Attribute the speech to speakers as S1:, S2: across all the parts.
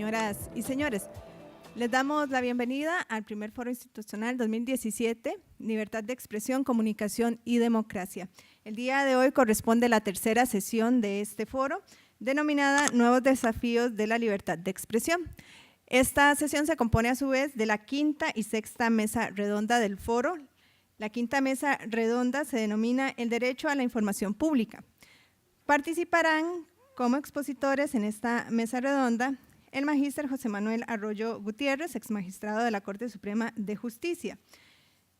S1: señoras y señores. Les damos la bienvenida al primer Foro Institucional 2017, Libertad de Expresión, Comunicación y Democracia. El día de hoy corresponde la tercera sesión de este foro, denominada Nuevos Desafíos de la Libertad de Expresión. Esta sesión se compone a su vez de la quinta y sexta mesa redonda del foro. La quinta mesa redonda se denomina El Derecho a la Información Pública. Participarán como expositores en esta mesa redonda el magíster José Manuel Arroyo Gutiérrez, exmagistrado de la Corte Suprema de Justicia.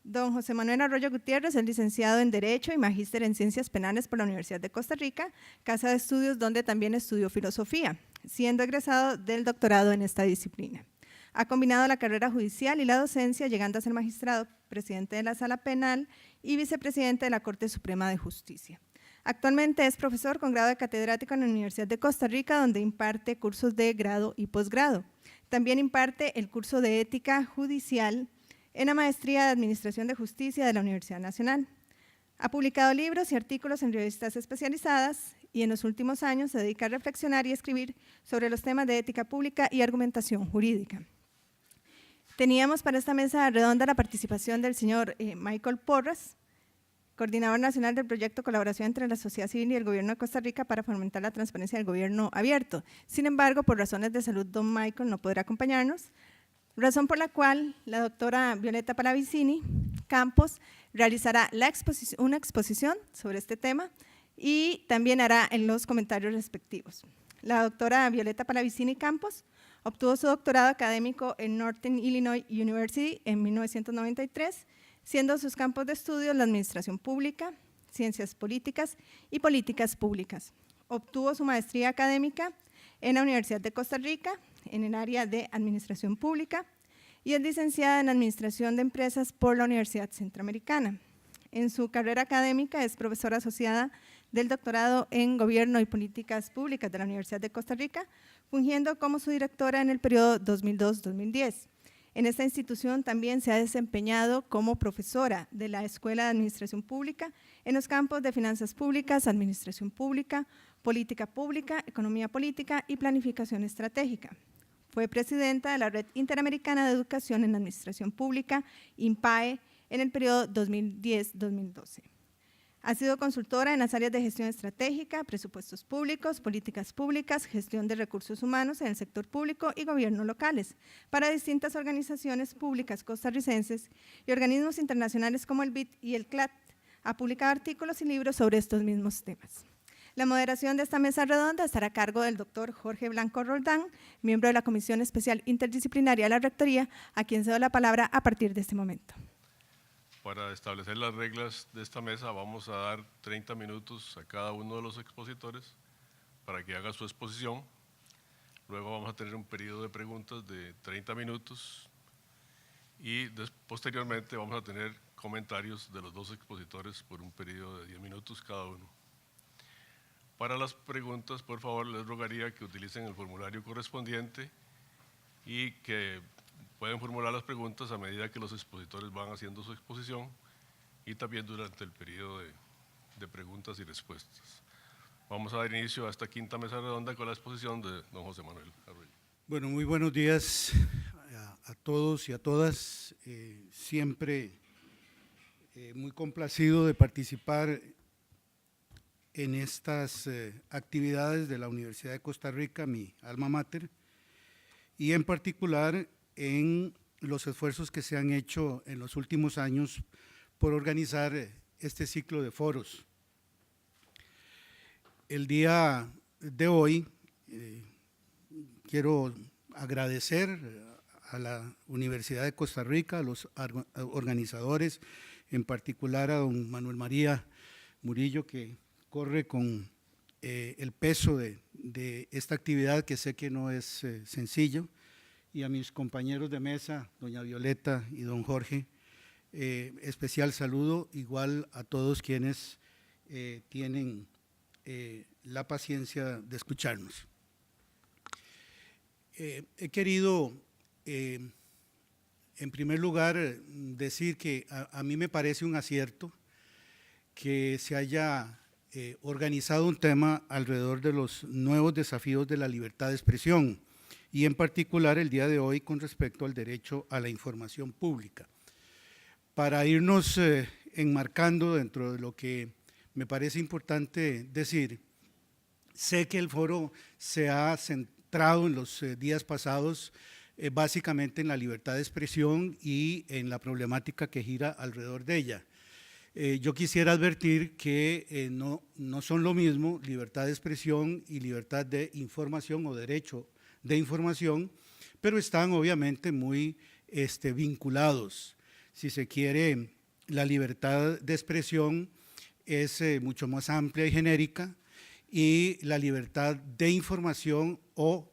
S1: Don José Manuel Arroyo Gutiérrez es licenciado en Derecho y magíster en Ciencias Penales por la Universidad de Costa Rica, casa de estudios donde también estudió filosofía, siendo egresado del doctorado en esta disciplina. Ha combinado la carrera judicial y la docencia, llegando a ser magistrado, presidente de la Sala Penal y vicepresidente de la Corte Suprema de Justicia. Actualmente es profesor con grado de catedrático en la Universidad de Costa Rica, donde imparte cursos de grado y posgrado. También imparte el curso de Ética Judicial en la Maestría de Administración de Justicia de la Universidad Nacional. Ha publicado libros y artículos en revistas especializadas y en los últimos años se dedica a reflexionar y escribir sobre los temas de ética pública y argumentación jurídica. Teníamos para esta mesa redonda la participación del señor Michael Porras, coordinador nacional del proyecto Colaboración entre la Sociedad Civil y el Gobierno de Costa Rica para fomentar la transparencia del gobierno abierto. Sin embargo, por razones de salud, don Michael no podrá acompañarnos, razón por la cual la doctora Violeta Palavicini Campos realizará una exposición sobre este tema y también hará en los comentarios respectivos. La doctora Violeta Palavicini Campos obtuvo su doctorado académico en Northern Illinois University en 1993, siendo sus campos de estudio la administración pública, ciencias políticas y políticas públicas. Obtuvo su maestría académica en la Universidad de Costa Rica en el área de administración pública y es licenciada en administración de empresas por la Universidad Centroamericana. En su carrera académica es profesora asociada del doctorado en Gobierno y Políticas Públicas de la Universidad de Costa Rica, fungiendo como su directora en el periodo 2002-2010. En esta institución también se ha desempeñado como profesora de la Escuela de Administración Pública en los campos de Finanzas Públicas, Administración Pública, Política Pública, Economía Política y Planificación Estratégica. Fue presidenta de la Red Interamericana de Educación en Administración Pública, INPAE, en el periodo 2010-2012. Ha sido consultora en las áreas de gestión estratégica, presupuestos públicos, políticas públicas, gestión de recursos humanos en el sector público y gobiernos locales para distintas organizaciones públicas costarricenses y organismos internacionales como el BID y el CLAT. Ha publicado artículos y libros sobre estos mismos temas. La moderación de esta mesa redonda estará a cargo del doctor Jorge Blanco Roldán, miembro de la Comisión Especial Interdisciplinaria de la Rectoría, a quien cedo la palabra a partir de este momento.
S2: Para establecer las reglas de esta mesa vamos a dar 30 minutos a cada uno de los expositores para que haga su exposición. Luego vamos a tener un periodo de preguntas de 30 minutos y posteriormente vamos a tener comentarios de los dos expositores por un periodo de 10 minutos cada uno. Para las preguntas, por favor, les rogaría que utilicen el formulario correspondiente y que pueden formular las preguntas a medida que los expositores van haciendo su exposición y también durante el periodo de preguntas y respuestas. Vamos a dar inicio a esta quinta mesa redonda con la exposición de don José Manuel Arroyo.
S3: Bueno, muy buenos días a todos y a todas. Siempre muy complacido de participar en estas actividades de la Universidad de Costa Rica, mi alma mater, y en particular en los esfuerzos que se han hecho en los últimos años por organizar este ciclo de foros. El día de hoy quiero agradecer a la Universidad de Costa Rica, a los organizadores, en particular a don Manuel María Murillo, que corre con el peso de esta actividad, que sé que no es sencillo, y a mis compañeros de mesa, doña Violeta y don Jorge, especial saludo, igual a todos quienes tienen la paciencia de escucharnos. He querido, en primer lugar, decir que a mí me parece un acierto que se haya organizado un tema alrededor de los nuevos desafíos de la libertad de expresión, y en particular el día de hoy con respecto al derecho a la información pública. Para irnos enmarcando dentro de lo que me parece importante decir, sé que el foro se ha centrado en los días pasados básicamente en la libertad de expresión y en la problemática que gira alrededor de ella. Yo quisiera advertir que no son lo mismo libertad de expresión y libertad de información o derecho de información, pero están obviamente muy vinculados. Si se quiere, la libertad de expresión es mucho más amplia y genérica, y la libertad de información o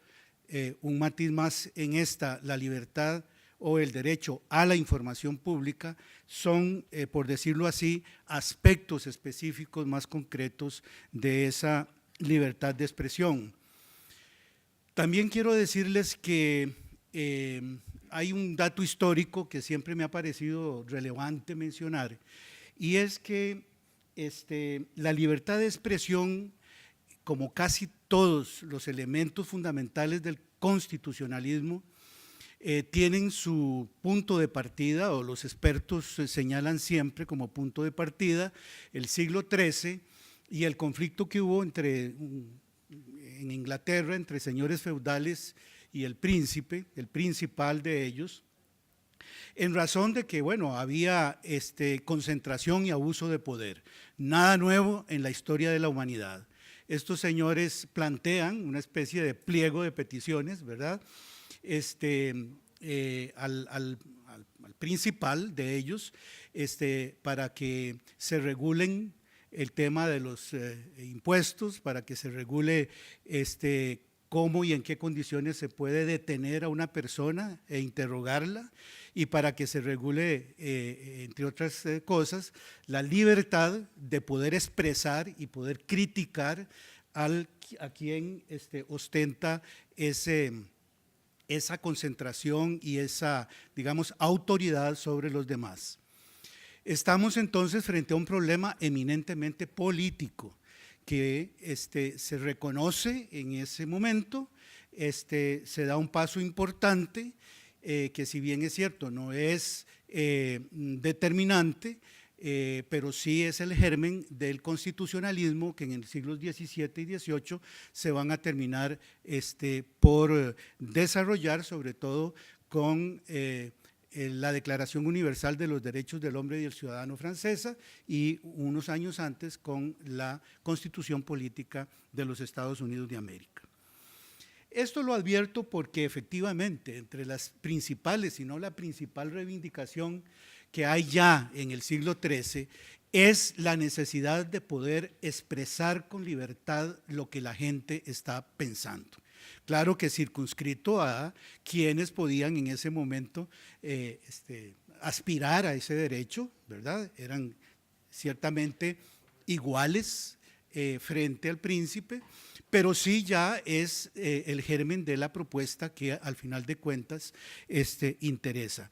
S3: un matiz más en esta, la libertad o el derecho a la información pública son, por decirlo así, aspectos específicos más concretos de esa libertad de expresión. También quiero decirles que hay un dato histórico que siempre me ha parecido relevante mencionar, y es que la libertad de expresión, como casi todos los elementos fundamentales del constitucionalismo, tienen su punto de partida, o los expertos señalan siempre como punto de partida, el siglo XIII y el conflicto que hubo en Inglaterra entre señores feudales y el príncipe, el principal de ellos, en razón de que, bueno, había concentración y abuso de poder. Nada nuevo en la historia de la humanidad. Estos señores plantean una especie de pliego de peticiones, ¿verdad?, al principal de ellos, para que se regulen el tema de los impuestos, para que se regule cómo y en qué condiciones se puede detener a una persona e interrogarla, y para que se regule, entre otras cosas, la libertad de poder expresar y poder criticar a quien ostenta esa concentración y esa, digamos, autoridad sobre los demás. Estamos entonces frente a un problema eminentemente político que se reconoce en ese momento, se da un paso importante que, si bien es cierto, no es determinante, pero sí es el germen del constitucionalismo que en el siglos XVII y XVIII se van a terminar por desarrollar, sobre todo con la Declaración Universal de los Derechos del Hombre y del Ciudadano francesa, y unos años antes con la Constitución Política de los Estados Unidos de América. Esto lo advierto porque efectivamente entre las principales, si no la principal reivindicación que hay ya en el siglo XIII es la necesidad de poder expresar con libertad lo que la gente está pensando. Claro que circunscrito a quienes podían en ese momento aspirar a ese derecho, ¿verdad? Eran ciertamente iguales frente al príncipe, pero sí ya es el germen de la propuesta que al final de cuentas interesa.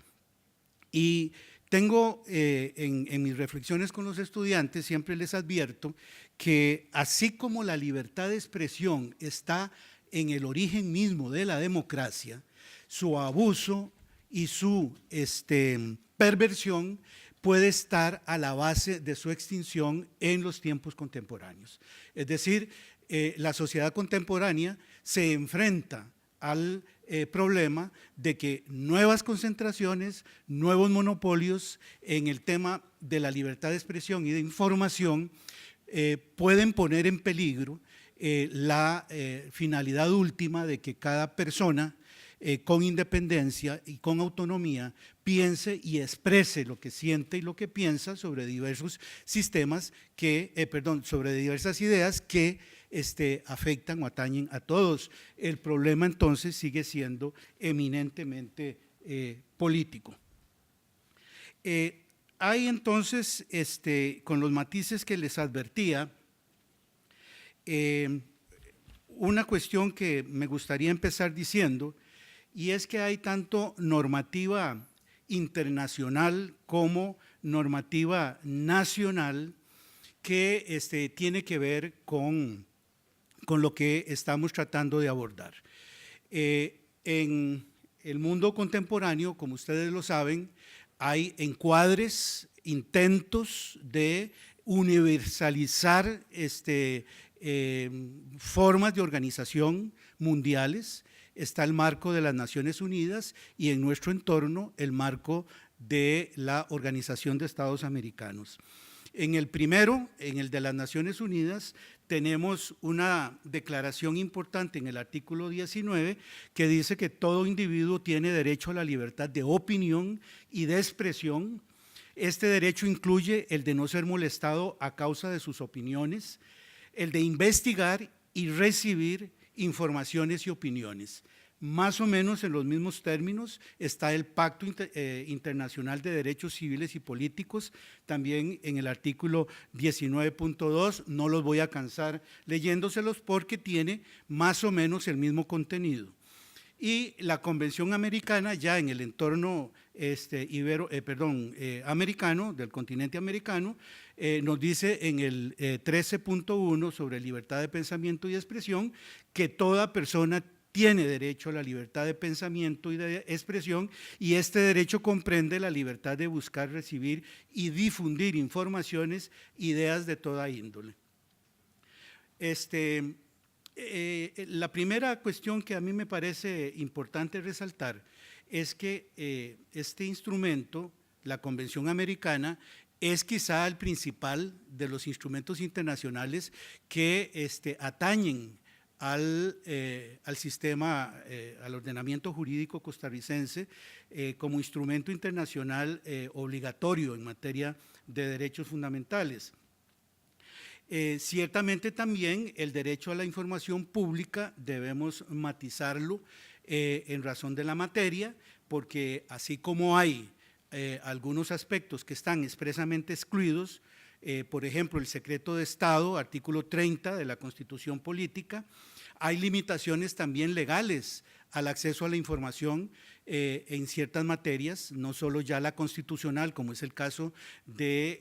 S3: Y tengo en mis reflexiones con los estudiantes, siempre les advierto que así como la libertad de expresión está en el origen mismo de la democracia, su abuso y su perversión puede estar a la base de su extinción en los tiempos contemporáneos. Es decir, la sociedad contemporánea se enfrenta al problema de que nuevas concentraciones, nuevos monopolios en el tema de la libertad de expresión y de información pueden poner en peligro la finalidad última de que cada persona con independencia y con autonomía piense y exprese lo que siente y lo que piensa sobre diversos sistemas sobre diversas ideas que afectan o atañen a todos. El problema entonces sigue siendo eminentemente político. Hay entonces, con los matices que les advertía, una cuestión que me gustaría empezar diciendo, y es que hay tanto normativa internacional como normativa nacional que tiene que ver con lo que estamos tratando de abordar. En En el mundo contemporáneo, como ustedes lo saben, hay encuadres, intentos de universalizar formas de organización mundiales. Está el marco de las Naciones Unidas y en nuestro entorno el marco de la Organización de Estados Americanos. En el primero, en el de las Naciones Unidas, tenemos una declaración importante en el artículo 19 que dice que todo individuo tiene derecho a la libertad de opinión y de expresión. Este derecho incluye el de no ser molestado a causa de sus opiniones, el de investigar y recibir informaciones y opiniones. Más o menos en los mismos términos está el Pacto Internacional de Derechos Civiles y Políticos, también en el artículo 19.2, no los voy a cansar leyéndoselos porque tiene más o menos el mismo contenido. Y la Convención Americana, ya en el entorno americano, del continente americano, nos dice en el 13.1 sobre libertad de pensamiento y expresión que toda persona tiene derecho a la libertad de pensamiento y de expresión, y este derecho comprende la libertad de buscar, recibir y difundir informaciones, ideas de toda índole. La primera cuestión que a mí me parece importante resaltar es que este instrumento, la Convención Americana, es quizá el principal de los instrumentos internacionales que atañen al sistema, al ordenamiento jurídico costarricense como instrumento internacional obligatorio en materia de derechos fundamentales. Ciertamente también el derecho a la información pública debemos matizarlo en razón de la materia, porque así como hay algunos aspectos que están expresamente excluidos, por ejemplo, el secreto de Estado, artículo 30 de la Constitución Política, hay limitaciones también legales al acceso a la información en ciertas materias, no solo ya la constitucional, como es el caso de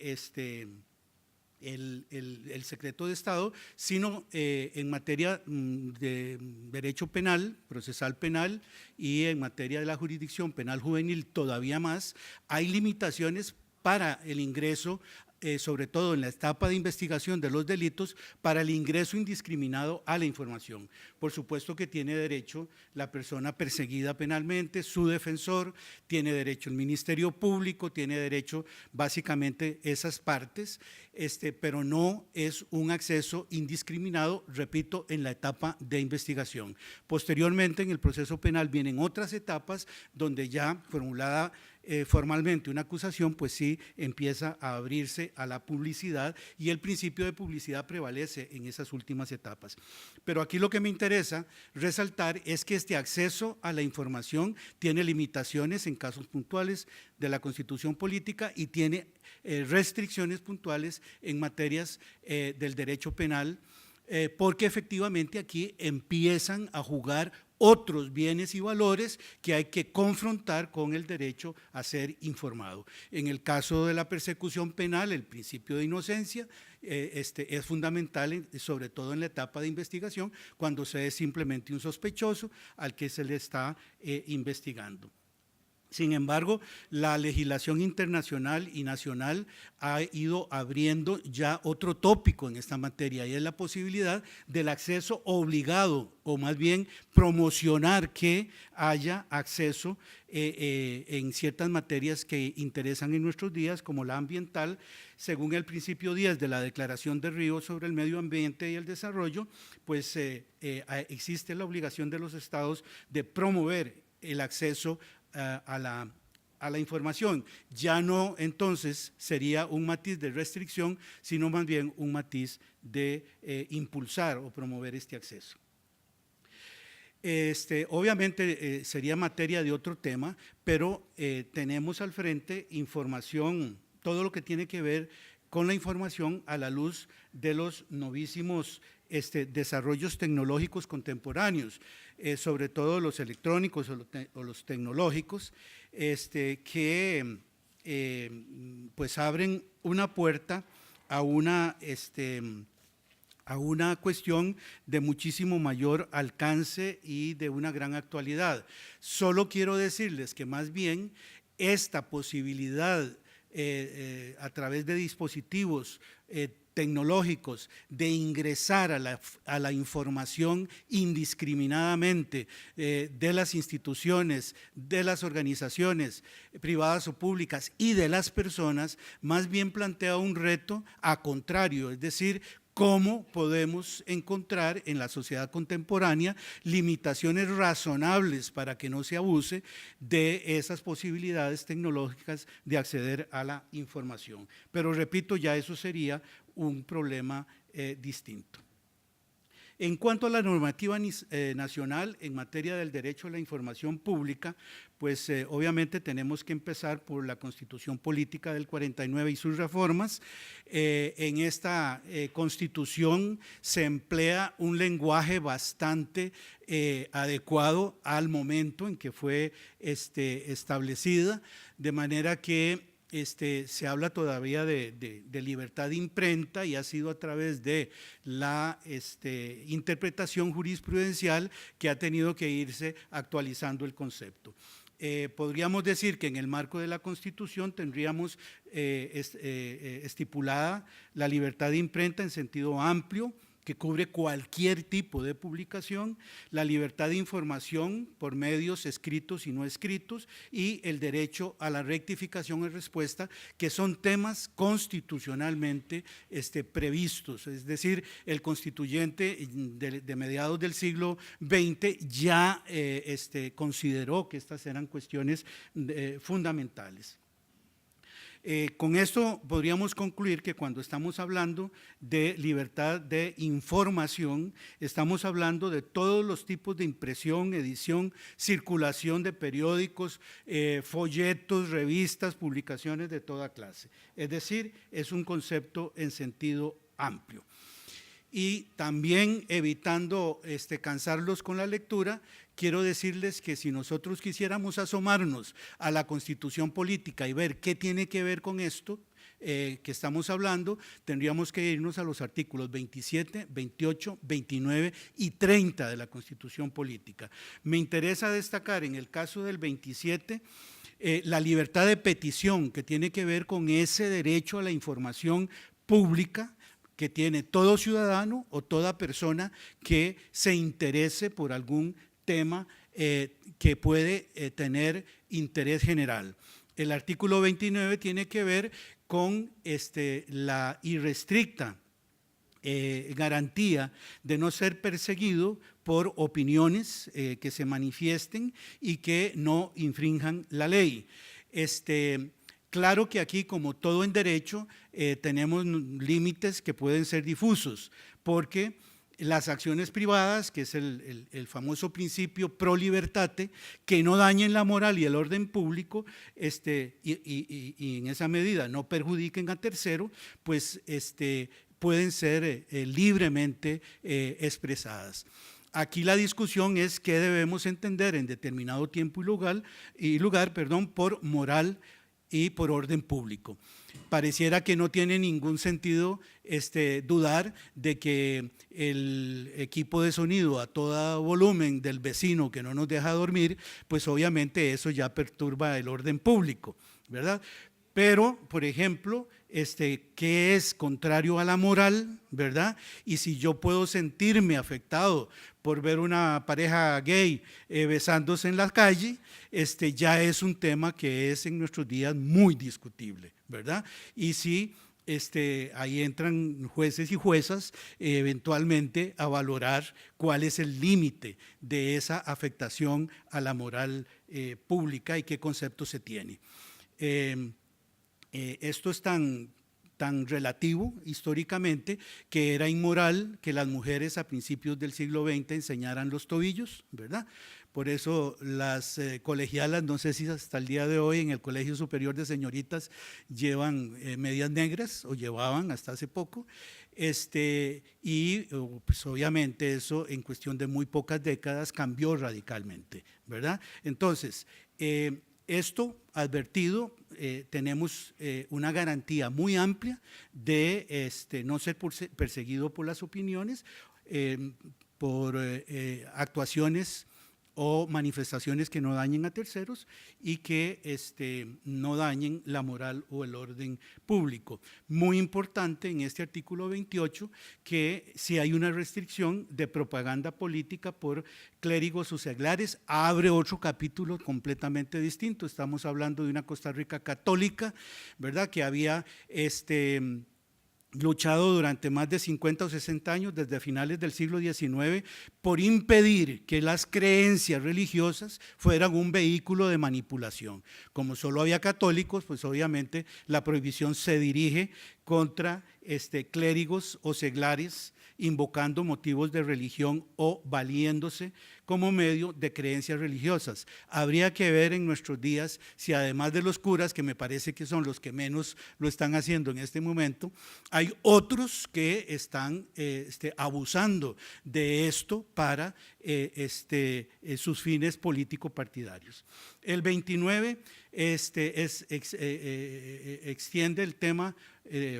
S3: el secreto de Estado, sino en materia de derecho penal, procesal penal, y en materia de la jurisdicción penal juvenil todavía más, hay limitaciones para el ingreso, sobre todo en la etapa de investigación de los delitos, para el ingreso indiscriminado a la información. Por supuesto que tiene derecho la persona perseguida penalmente, su defensor, tiene derecho el Ministerio Público, tiene derecho básicamente esas partes, pero no es un acceso indiscriminado, repito, en la etapa de investigación. Posteriormente, en el proceso penal vienen otras etapas donde ya formulada formalmente una acusación, pues sí empieza a abrirse a la publicidad y el principio de publicidad prevalece en esas últimas etapas. Pero aquí lo que me interesa resaltar es que este acceso a la información tiene limitaciones en casos puntuales de la Constitución Política y tiene restricciones puntuales en materias del derecho penal, porque efectivamente aquí empiezan a jugar otros bienes y valores que hay que confrontar con el derecho a ser informado. En el caso de la persecución penal, el principio de inocencia es fundamental, sobre todo en la etapa de investigación, cuando se es simplemente un sospechoso al que se le está investigando. Sin embargo, la legislación internacional y nacional ha ido abriendo ya otro tópico en esta materia y es la posibilidad del acceso obligado, o más bien promocionar que haya acceso en ciertas materias que interesan en nuestros días, como la ambiental, según el principio 10 de la Declaración de Río sobre el Medio Ambiente y el Desarrollo, pues existe la obligación de los estados de promover el acceso a la información. Ya no entonces sería un matiz de restricción, sino más bien un matiz de impulsar o promover este acceso. Obviamente sería materia de otro tema, pero tenemos al frente información, todo lo que tiene que ver con la información a la luz de los novísimos desarrollos tecnológicos contemporáneos, sobre todo los electrónicos o los tecnológicos, que pues abren una puerta a una a una cuestión de muchísimo mayor alcance y de una gran actualidad. Solo quiero decirles que más bien esta posibilidad a través de dispositivos tecnológicos de ingresar a la información indiscriminadamente de las instituciones, de las organizaciones privadas o públicas y de las personas, más bien plantea un reto a contrario, es decir, cómo podemos encontrar en la sociedad contemporánea limitaciones razonables para que no se abuse de esas posibilidades tecnológicas de acceder a la información. Pero repito, ya eso sería un problema distinto. En cuanto a la normativa nacional en materia del derecho a la información pública, pues obviamente tenemos que empezar por la Constitución Política del 49 y sus reformas. En esta Constitución se emplea un lenguaje bastante adecuado al momento en que fue establecida, de manera que se habla todavía de libertad de imprenta y ha sido a través de la interpretación jurisprudencial que ha tenido que irse actualizando el concepto. Podríamos decir que en el marco de la Constitución tendríamos estipulada la libertad de imprenta en sentido amplio, que cubre cualquier tipo de publicación, la libertad de información por medios escritos y no escritos y el derecho a la rectificación y respuesta, que son temas constitucionalmente previstos. Es decir, el constituyente de mediados del siglo XX ya consideró que estas eran cuestiones fundamentales. Con esto podríamos concluir que cuando estamos hablando de libertad de información, estamos hablando de todos los tipos de impresión, edición, circulación de periódicos, folletos, revistas, publicaciones de toda clase. Es decir, es un concepto en sentido amplio. Y también evitando cansarlos con la lectura, quiero decirles que si nosotros quisiéramos asomarnos a la Constitución Política y ver qué tiene que ver con esto que estamos hablando, tendríamos que irnos a los artículos 27, 28, 29 y 30 de la Constitución Política. Me interesa destacar en el caso del 27, la libertad de petición, que tiene que ver con ese derecho a la información pública que tiene todo ciudadano o toda persona que se interese por algún tema que puede tener interés general. El artículo 29 tiene que ver con la irrestricta garantía de no ser perseguido por opiniones que se manifiesten y que no infrinjan la ley. Claro que aquí, como todo en derecho, tenemos límites que pueden ser difusos, porque las acciones privadas, que es el famoso principio pro libertate, que no dañen la moral y el orden público y en esa medida no perjudiquen a tercero, pues pueden ser libremente expresadas. Aquí la discusión es qué debemos entender en determinado tiempo y lugar por moral y por orden público. Pareciera que no tiene ningún sentido dudar de que el equipo de sonido a todo volumen del vecino que no nos deja dormir, pues obviamente eso ya perturba el orden público, ¿verdad? Pero, por ejemplo, ¿qué es contrario a la moral, verdad? Y si yo puedo sentirme afectado por ver una pareja gay besándose en la calle, ya es un tema que es en nuestros días muy discutible, ¿verdad? Y si ahí entran jueces y juezas eventualmente a valorar cuál es el límite de esa afectación a la moral pública y qué concepto se tiene. Esto es tan relativo históricamente que era inmoral que las mujeres a principios del siglo XX enseñaran los tobillos, ¿verdad? Por eso las colegialas, no sé si hasta el día de hoy en el Colegio Superior de Señoritas llevan medias negras o llevaban hasta hace poco, y pues obviamente eso en cuestión de muy pocas décadas cambió radicalmente, ¿verdad? Entonces, esto advertido, tenemos una garantía muy amplia de no ser perseguido por las opiniones, por actuaciones o manifestaciones que no dañen a terceros y que no dañen la moral o el orden público. Muy importante en este artículo 28 que si hay una restricción de propaganda política por clérigos o seglares, abre otro capítulo completamente distinto. Estamos hablando de una Costa Rica católica, ¿verdad?, que había luchado durante más de 50 o 60 años, desde finales del siglo XIX, por impedir que las creencias religiosas fueran un vehículo de manipulación. Como solo había católicos, pues obviamente la prohibición se dirige contra clérigos o seglares invocando motivos de religión o valiéndose como medio de creencias religiosas. Habría que ver en nuestros días si además de los curas, que me parece que son los que menos lo están haciendo en este momento, hay otros que están abusando de esto para sus fines político-partidarios. El 29 extiende el tema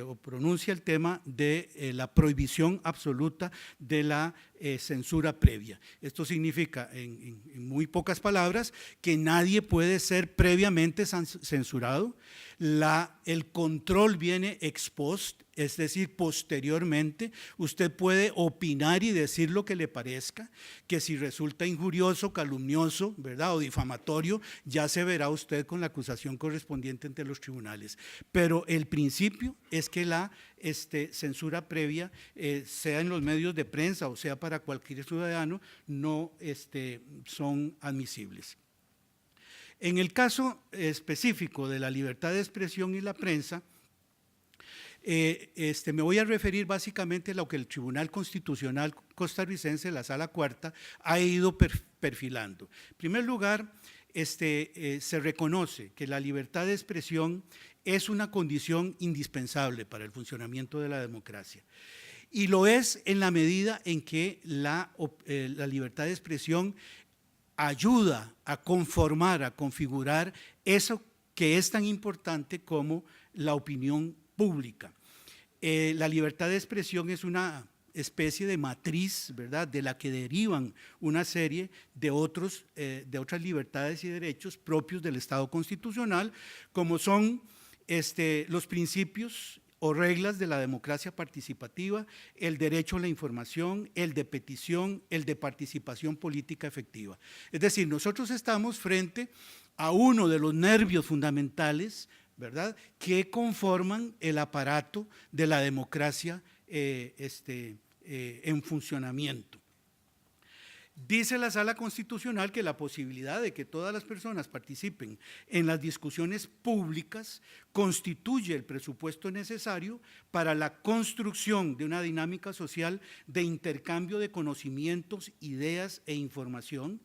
S3: o pronuncia el tema de la prohibición absoluta de la censura previa. Esto significa, en muy pocas palabras, que nadie puede ser previamente censurado. El control viene ex post, es decir, posteriormente. Usted puede opinar y decir lo que le parezca, que si resulta injurioso, calumnioso, ¿verdad?, o difamatorio, ya se verá usted con la acusación correspondiente ante los tribunales. Pero el principio es que la censura previa, sea en los medios de prensa o sea para cualquier ciudadano, no son admisibles. En el caso específico de la libertad de expresión y la prensa, me voy a referir básicamente a lo que el Tribunal Constitucional costarricense, la Sala Cuarta, ha ido perfilando. En primer lugar, se reconoce que la libertad de expresión es una condición indispensable para el funcionamiento de la democracia. Y lo es en la medida en que la libertad de expresión ayuda a conformar, a configurar eso que es tan importante como la opinión pública. La libertad de expresión es una especie de matriz, ¿verdad?, de la que derivan una serie de otras libertades y derechos propios del Estado constitucional, como son los principios o reglas de la democracia participativa, el derecho a la información, el de petición, el de participación política efectiva. Es decir, nosotros estamos frente a uno de los nervios fundamentales, ¿verdad?, que conforman el aparato de la democracia en funcionamiento. Dice la Sala Constitucional que la posibilidad de que todas las personas participen en las discusiones públicas constituye el presupuesto necesario para la construcción de una dinámica social de intercambio de conocimientos, ideas e información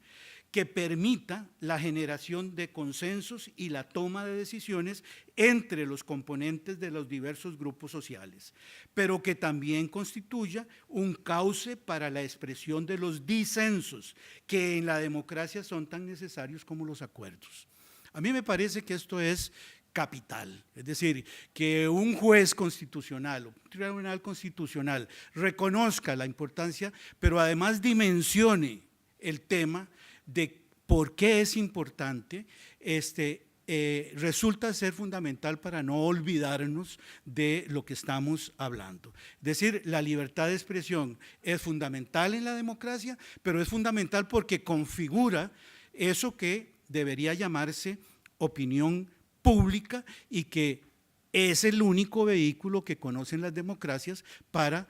S3: que permita la generación de consensos y la toma de decisiones entre los componentes de los diversos grupos sociales, pero que también constituya un cauce para la expresión de los disensos, que en la democracia son tan necesarios como los acuerdos. A mí me parece que esto es capital, es decir, que un juez constitucional, un tribunal constitucional reconozca la importancia, pero además dimensione el tema de por qué es importante, resulta ser fundamental para no olvidarnos de lo que estamos hablando. Es decir, la libertad de expresión es fundamental en la democracia, pero es fundamental porque configura eso que debería llamarse opinión pública y que es el único vehículo que conocen las democracias para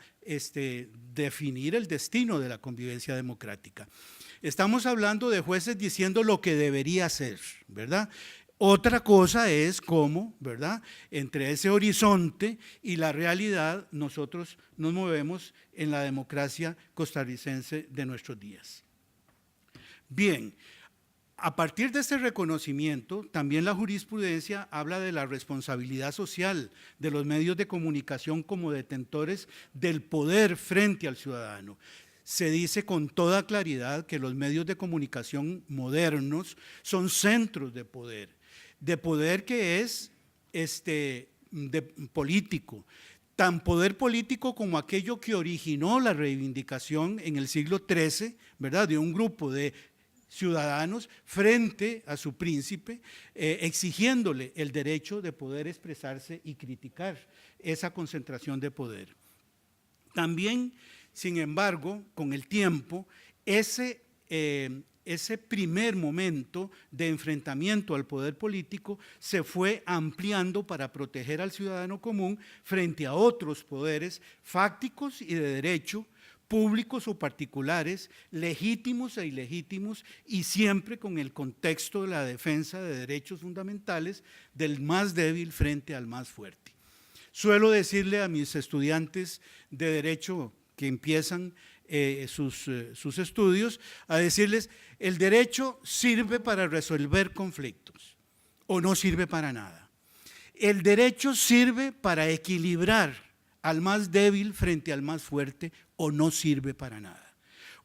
S3: definir el destino de la convivencia democrática. Estamos hablando de jueces diciendo lo que debería ser, ¿verdad? Otra cosa es cómo, ¿verdad?, entre ese horizonte y la realidad nosotros nos movemos en la democracia costarricense de nuestros días. Bien, a partir de este reconocimiento, también la jurisprudencia habla de la responsabilidad social de los medios de comunicación como detentores del poder frente al ciudadano. Se dice con toda claridad que los medios de comunicación modernos son centros de poder que es político, tan poder político como aquello que originó la reivindicación en el siglo XIII, ¿verdad?, de un grupo de ciudadanos frente a su príncipe, exigiéndole el derecho de poder expresarse y criticar esa concentración de poder. También, sin embargo, con el tiempo, ese primer momento de enfrentamiento al poder político se fue ampliando para proteger al ciudadano común frente a otros poderes fácticos y de derecho, públicos o particulares, legítimos e ilegítimos, y siempre con el contexto de la defensa de derechos fundamentales del más débil frente al más fuerte. Suelo decirle a mis estudiantes de derecho que empiezan sus estudios, a decirles: el derecho sirve para resolver conflictos o no sirve para nada. El derecho sirve para equilibrar al más débil frente al más fuerte o no sirve para nada.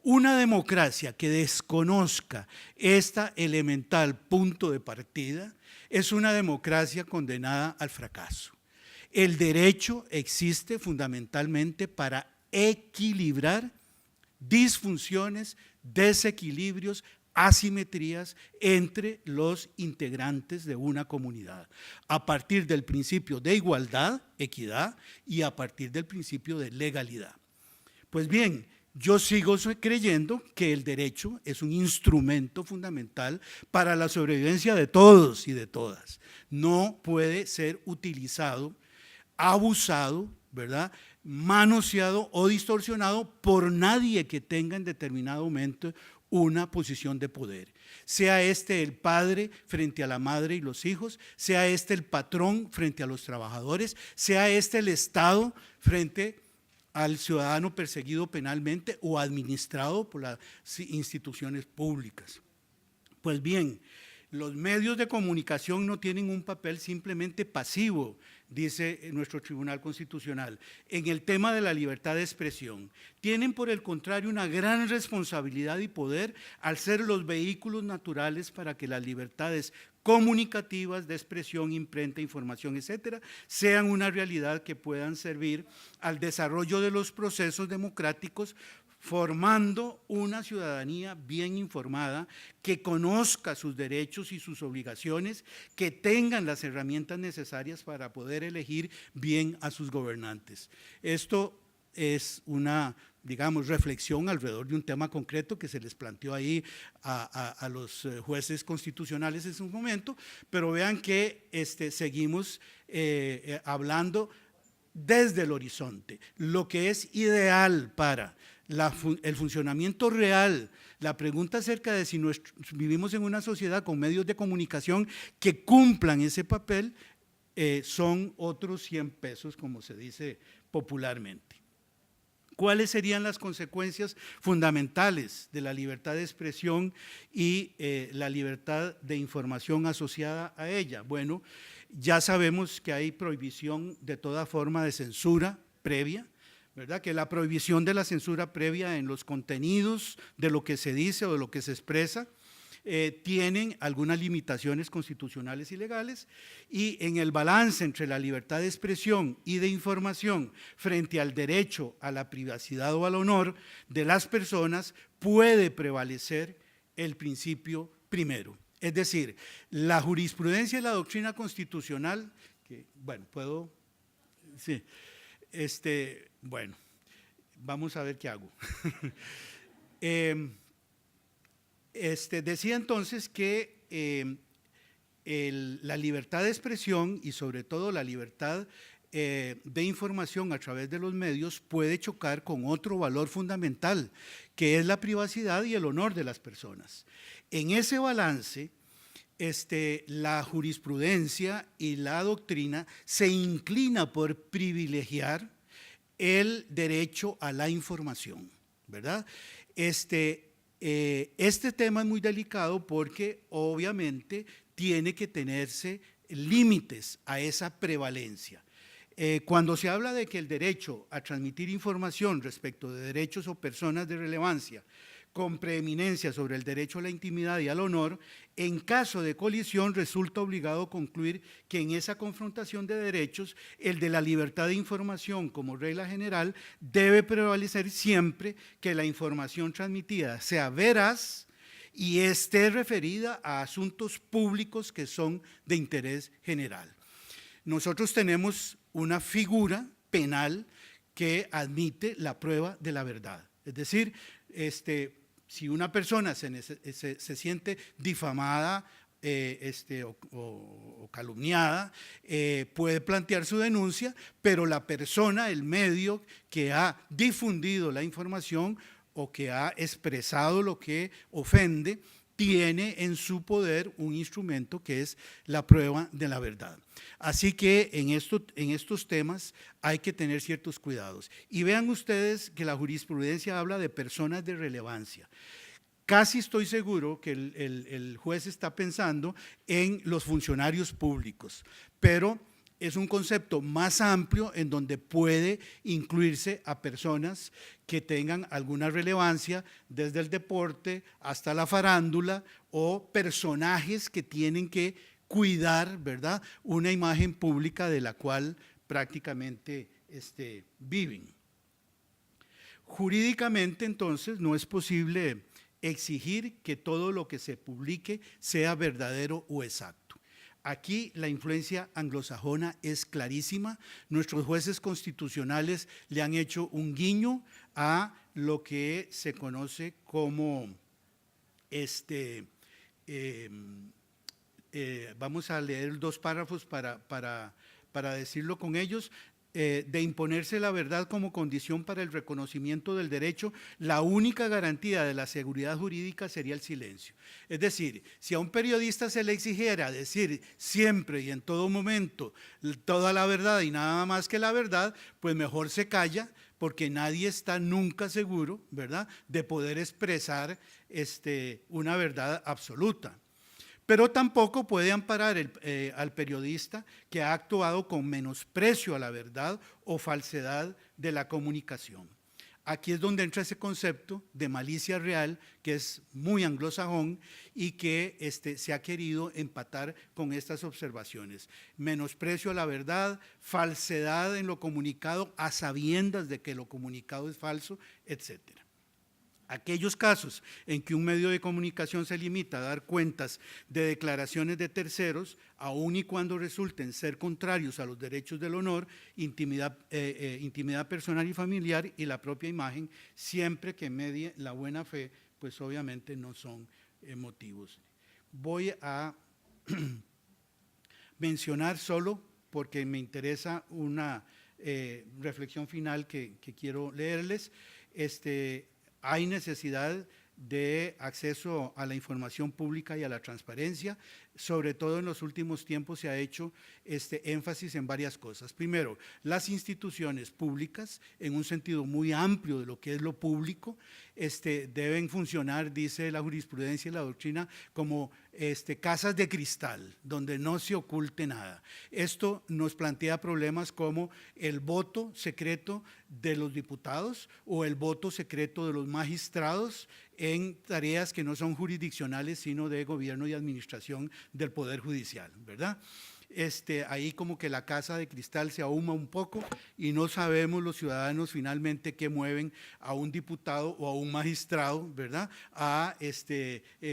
S3: Una democracia que desconozca este elemental punto de partida es una democracia condenada al fracaso. El derecho existe fundamentalmente para equilibrar disfunciones, desequilibrios, asimetrías entre los integrantes de una comunidad, a partir del principio de igualdad, equidad, y a partir del principio de legalidad. Pues bien, yo sigo creyendo que el derecho es un instrumento fundamental para la sobrevivencia de todos y de todas. No puede ser utilizado, abusado, ¿verdad?, manoseado o distorsionado por nadie que tenga en determinado momento una posición de poder. Sea este el padre frente a la madre y los hijos, sea este el patrón frente a los trabajadores, sea este el Estado frente al ciudadano perseguido penalmente o administrado por las instituciones públicas. Pues bien, los medios de comunicación no tienen un papel simplemente pasivo, dice nuestro Tribunal Constitucional, en el tema de la libertad de expresión. Tienen, por el contrario, una gran responsabilidad y poder al ser los vehículos naturales para que las libertades comunicativas de expresión, imprenta, información, etcétera, sean una realidad que puedan servir al desarrollo de los procesos democráticos, formando una ciudadanía bien informada, que conozca sus derechos y sus obligaciones, que tengan las herramientas necesarias para poder elegir bien a sus gobernantes. Esto es una, digamos, reflexión alrededor de un tema concreto que se les planteó ahí a los jueces constitucionales en su momento, pero vean que seguimos hablando desde el horizonte, lo que es ideal para el funcionamiento real. La pregunta acerca de si vivimos en una sociedad con medios de comunicación que cumplan ese papel son otros 100 pesos, como se dice popularmente. ¿Cuáles serían las consecuencias fundamentales de la libertad de expresión y la libertad de información asociada a ella? Bueno, ya sabemos que hay prohibición de toda forma de censura previa, ¿verdad?, que la prohibición de la censura previa en los contenidos de lo que se dice o de lo que se expresa tienen algunas limitaciones constitucionales y legales, y en el balance entre la libertad de expresión y de información frente al derecho a la privacidad o al honor de las personas puede prevalecer el principio primero. Es decir, la jurisprudencia y la doctrina constitucional, que, bueno, puedo, sí, bueno, vamos a ver qué hago. Decía entonces que la libertad de expresión y sobre todo la libertad de información a través de los medios puede chocar con otro valor fundamental, que es la privacidad y el honor de las personas. En ese balance, la jurisprudencia y la doctrina se inclina por privilegiar el derecho a la información, ¿verdad? Este tema es muy delicado porque obviamente tiene que tenerse límites a esa prevalencia. Cuando se habla de que el derecho a transmitir información respecto de derechos o personas de relevancia con preeminencia sobre el derecho a la intimidad y al honor, en caso de colisión resulta obligado concluir que en esa confrontación de derechos, el de la libertad de información como regla general debe prevalecer siempre que la información transmitida sea veraz y esté referida a asuntos públicos que son de interés general. Nosotros tenemos una figura penal que admite la prueba de la verdad. Es decir, si una persona se siente difamada o calumniada, puede plantear su denuncia, pero la persona, el medio que ha difundido la información o que ha expresado lo que ofende, tiene en su poder un instrumento que es la prueba de la verdad. Así que en estos temas hay que tener ciertos cuidados. Y vean ustedes que la jurisprudencia habla de personas de relevancia. Casi estoy seguro que el juez está pensando en los funcionarios públicos, pero es un concepto más amplio en donde puede incluirse a personas que tengan alguna relevancia desde el deporte hasta la farándula o personajes que tienen que cuidar, ¿verdad?, una imagen pública de la cual prácticamente viven. Jurídicamente, entonces, no es posible exigir que todo lo que se publique sea verdadero o exacto. Aquí la influencia anglosajona es clarísima. Nuestros jueces constitucionales le han hecho un guiño a lo que se conoce como, vamos a leer 2 párrafos para decirlo con ellos. De imponerse la verdad como condición para el reconocimiento del derecho, la única garantía de la seguridad jurídica sería el silencio. Es decir, si a un periodista se le exigiera decir siempre y en todo momento toda la verdad y nada más que la verdad, pues mejor se calla, porque nadie está nunca seguro, ¿verdad?, de poder expresar una verdad absoluta. Pero tampoco puede amparar al periodista que ha actuado con menosprecio a la verdad o falsedad de la comunicación. Aquí es donde entra ese concepto de malicia real, que es muy anglosajón y que se ha querido empatar con estas observaciones. Menosprecio a la verdad, falsedad en lo comunicado a sabiendas de que lo comunicado es falso, etcétera. Aquellos casos en que un medio de comunicación se limita a dar cuentas de declaraciones de terceros, aun y cuando resulten ser contrarios a los derechos del honor, intimidad personal y familiar y la propia imagen, siempre que medie la buena fe, pues obviamente no son motivos. Voy a mencionar solo, porque me interesa una reflexión final que quiero leerles, hay necesidad de acceso a la información pública y a la transparencia. Sobre todo en los últimos tiempos se ha hecho énfasis en varias cosas. Primero, las instituciones públicas, en un sentido muy amplio de lo que es lo público, deben funcionar, dice la jurisprudencia y la doctrina, como casas de cristal, donde no se oculte nada. Esto nos plantea problemas como el voto secreto de los diputados o el voto secreto de los magistrados en tareas que no son jurisdiccionales, sino de gobierno y administración del Poder Judicial, ¿verdad? Ahí como que la casa de cristal se ahuma un poco y no sabemos los ciudadanos finalmente qué mueven a un diputado o a un magistrado, ¿verdad?, a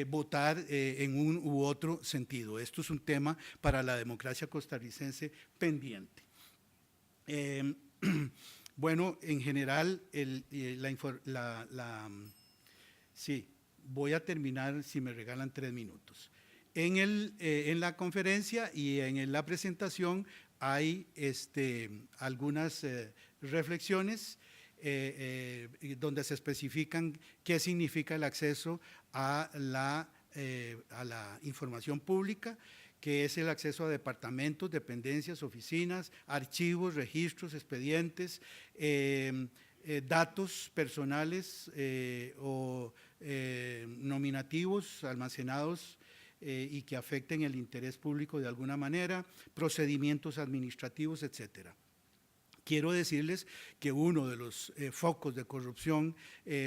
S3: votar en un u otro sentido. Esto es un tema para la democracia costarricense pendiente. Bueno, en general, sí, voy a terminar si me regalan 3 minutos. En la conferencia y en la presentación hay algunas reflexiones donde se especifican qué significa el acceso a la información pública, que es el acceso a departamentos, dependencias, oficinas, archivos, registros, expedientes, datos personales o nominativos almacenados y que afecten el interés público de alguna manera, procedimientos administrativos, etcétera. Quiero decirles que uno de los focos de corrupción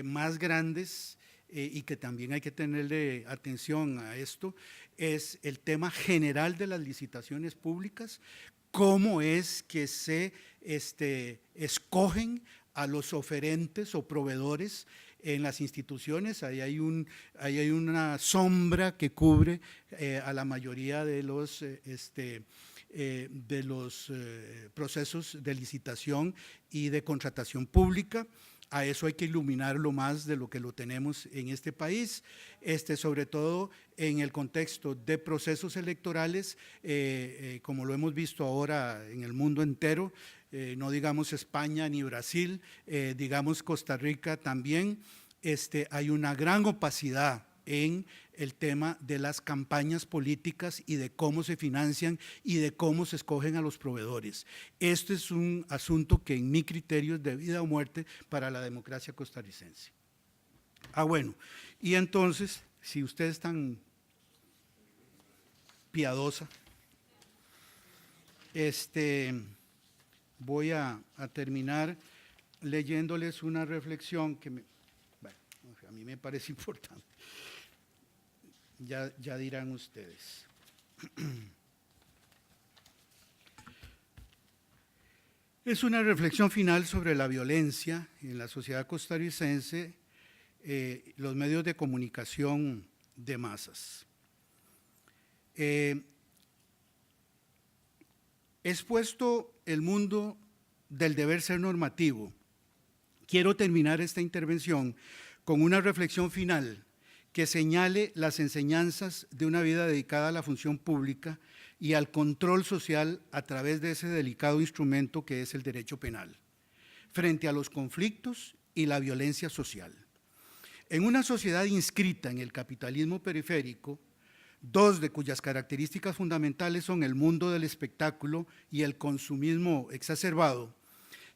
S3: más grandes y que también hay que tenerle atención a esto, es el tema general de las licitaciones públicas, cómo es que se escogen a los oferentes o proveedores en las instituciones. Ahí hay una sombra que cubre a la mayoría de los procesos de licitación y de contratación pública. A eso hay que iluminarlo más de lo que lo tenemos en este país, sobre todo en el contexto de procesos electorales, como lo hemos visto ahora en el mundo entero, no digamos España ni Brasil, digamos Costa Rica también. Hay una gran opacidad en el tema de las campañas políticas y de cómo se financian y de cómo se escogen a los proveedores. Este es un asunto que en mi criterio es de vida o muerte para la democracia costarricense. Bueno, y entonces, si usted es tan piadosa, voy a terminar leyéndoles una reflexión que a mí me parece importante. Ya dirán ustedes. Es una reflexión final sobre la violencia en la sociedad costarricense, los medios de comunicación de masas. Expuesto el mundo del deber ser normativo, quiero terminar esta intervención con una reflexión final que señale las enseñanzas de una vida dedicada a la función pública y al control social a través de ese delicado instrumento que es el derecho penal, frente a los conflictos y la violencia social. En una sociedad inscrita en el capitalismo periférico, dos de cuyas características fundamentales son el mundo del espectáculo y el consumismo exacerbado,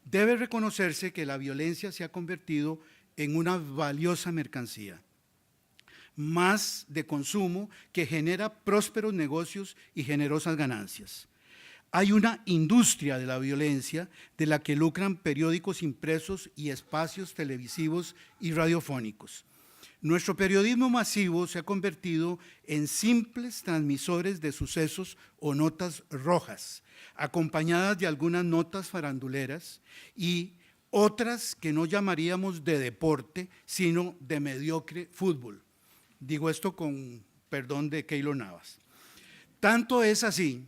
S3: debe reconocerse que la violencia se ha convertido en una valiosa mercancía, más de consumo, que genera prósperos negocios y generosas ganancias. Hay una industria de la violencia de la que lucran periódicos impresos y espacios televisivos y radiofónicos. Nuestro periodismo masivo se ha convertido en simples transmisores de sucesos o notas rojas, acompañadas de algunas notas faranduleras y otras que no llamaríamos de deporte, sino de mediocre fútbol. Digo esto con perdón de Keylor Navas. Tanto es así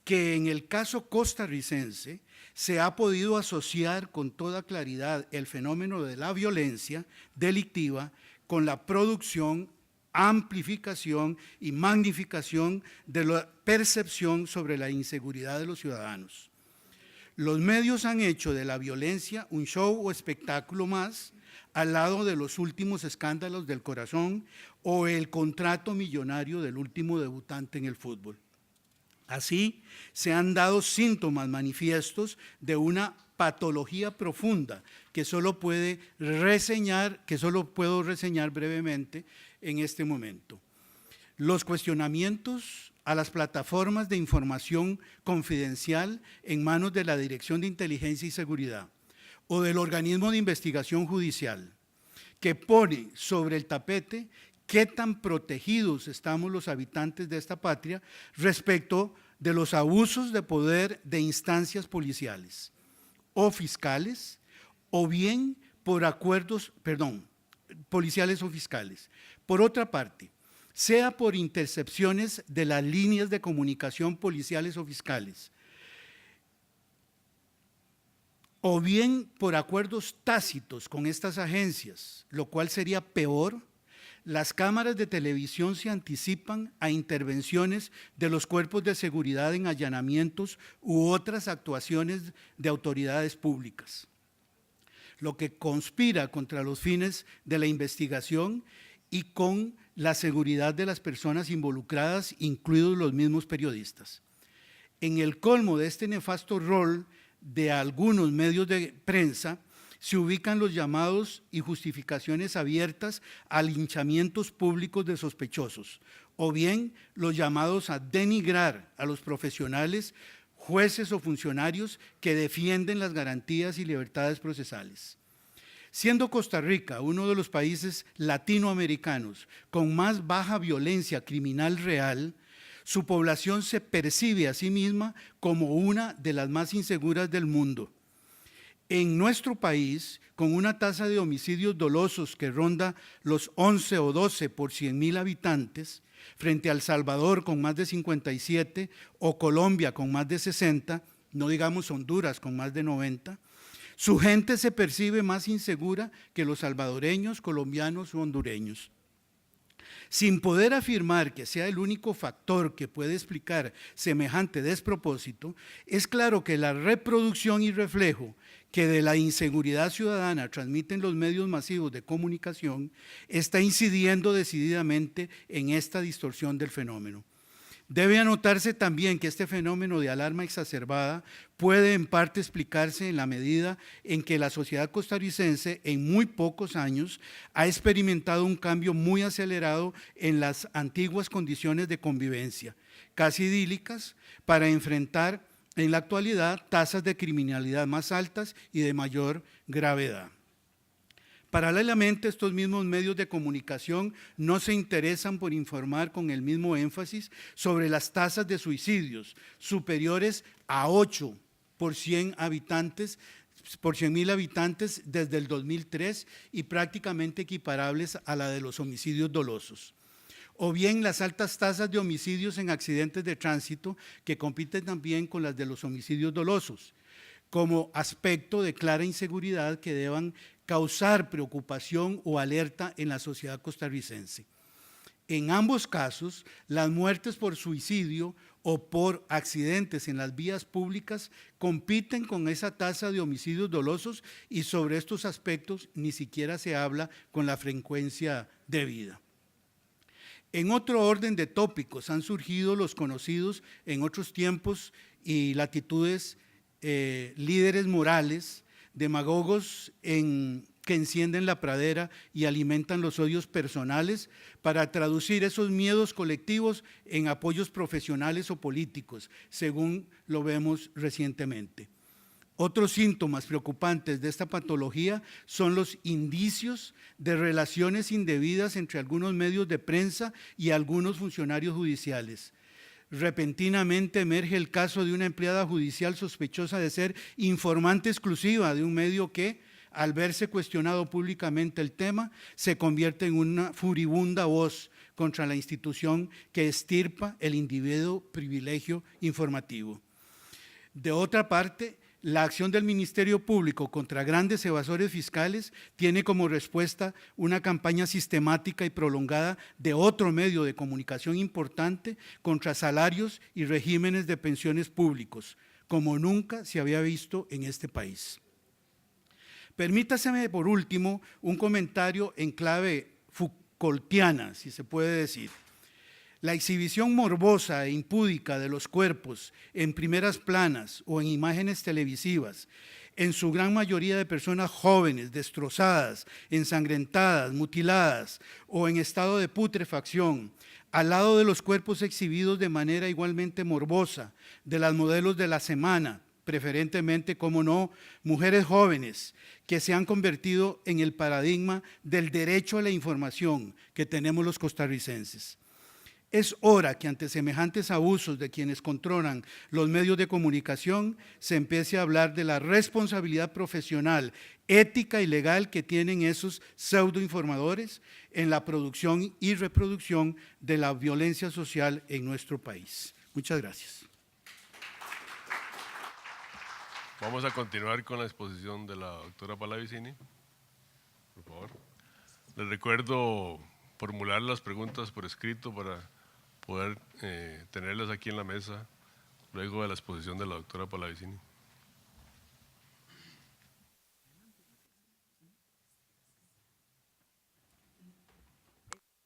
S3: que en el caso costarricense se ha podido asociar con toda claridad el fenómeno de la violencia delictiva con la producción, amplificación y magnificación de la percepción sobre la inseguridad de los ciudadanos. Los medios han hecho de la violencia un show o espectáculo más, al lado de los últimos escándalos del corazón o el contrato millonario del último debutante en el fútbol. Así se han dado síntomas manifiestos de una patología profunda que solo puedo reseñar brevemente en este momento. Los cuestionamientos a las plataformas de información confidencial en manos de la Dirección de Inteligencia y Seguridad o del organismo de investigación judicial, que pone sobre el tapete qué tan protegidos estamos los habitantes de esta patria respecto de los abusos de poder de instancias policiales o fiscales, o bien por acuerdos, policiales o fiscales. Por otra parte, sea por intercepciones de las líneas de comunicación policiales o fiscales, o bien por acuerdos tácitos con estas agencias, lo cual sería peor, las cámaras de televisión se anticipan a intervenciones de los cuerpos de seguridad en allanamientos u otras actuaciones de autoridades públicas, lo que conspira contra los fines de la investigación y con la seguridad de las personas involucradas, incluidos los mismos periodistas. En el colmo de este nefasto rol de algunos medios de prensa, se ubican los llamados y justificaciones abiertas a linchamientos públicos de sospechosos, o bien los llamados a denigrar a los profesionales, jueces o funcionarios que defienden las garantías y libertades procesales. Siendo Costa Rica uno de los países latinoamericanos con más baja violencia criminal real, su población se percibe a sí misma como una de las más inseguras del mundo. En nuestro país, con una tasa de homicidios dolosos que ronda los 11 o 12 por 100.000 habitantes, frente a El Salvador con más de 57 o Colombia con más de 60, no digamos Honduras con más de 90, su gente se percibe más insegura que los salvadoreños, colombianos o hondureños. Sin poder afirmar que sea el único factor que puede explicar semejante despropósito, es claro que la reproducción y reflejo que de la inseguridad ciudadana transmiten los medios masivos de comunicación está incidiendo decididamente en esta distorsión del fenómeno. Debe anotarse también que este fenómeno de alarma exacerbada puede en parte explicarse en la medida en que la sociedad costarricense en muy pocos años ha experimentado un cambio muy acelerado en las antiguas condiciones de convivencia, casi idílicas, para enfrentar en la actualidad tasas de criminalidad más altas y de mayor gravedad. Paralelamente, estos mismos medios de comunicación no se interesan por informar con el mismo énfasis sobre las tasas de suicidios superiores a 8 por 100 habitantes, por 100.000 habitantes desde el 2003 y prácticamente equiparables a la de los homicidios dolosos. O bien las altas tasas de homicidios en accidentes de tránsito que compiten también con las de los homicidios dolosos, como aspecto de clara inseguridad que deban causar preocupación o alerta en la sociedad costarricense. En ambos casos, las muertes por suicidio o por accidentes en las vías públicas compiten con esa tasa de homicidios dolosos y sobre estos aspectos ni siquiera se habla con la frecuencia debida. En otro orden de tópicos han surgido los conocidos en otros tiempos y latitudes líderes morales, demagogos que encienden la pradera y alimentan los odios personales para traducir esos miedos colectivos en apoyos profesionales o políticos, según lo vemos recientemente. Otros síntomas preocupantes de esta patología son los indicios de relaciones indebidas entre algunos medios de prensa y algunos funcionarios judiciales. Repentinamente emerge el caso de una empleada judicial sospechosa de ser informante exclusiva de un medio que, al verse cuestionado públicamente el tema, se convierte en una furibunda voz contra la institución que extirpa el individuo privilegio informativo. De otra parte, la acción del Ministerio Público contra grandes evasores fiscales tiene como respuesta una campaña sistemática y prolongada de otro medio de comunicación importante contra salarios y regímenes de pensiones públicos, como nunca se había visto en este país. Permítaseme, por último, un comentario en clave Foucaultiana, si se puede decir. La exhibición morbosa e impúdica de los cuerpos en primeras planas o en imágenes televisivas, en su gran mayoría de personas jóvenes, destrozadas, ensangrentadas, mutiladas o en estado de putrefacción, al lado de los cuerpos exhibidos de manera igualmente morbosa de las modelos de la semana, preferentemente, como no, mujeres jóvenes que se han convertido en el paradigma del derecho a la información que tenemos los costarricenses. Es hora que ante semejantes abusos de quienes controlan los medios de comunicación se empiece a hablar de la responsabilidad profesional, ética y legal que tienen esos pseudoinformadores en la producción y reproducción de la violencia social en nuestro país. Muchas gracias.
S2: Vamos a continuar con la exposición de la doctora Pallavicini. Por favor. Les recuerdo formular las preguntas por escrito para poder tenerlas aquí en la mesa luego de la exposición de la doctora Pallavicini.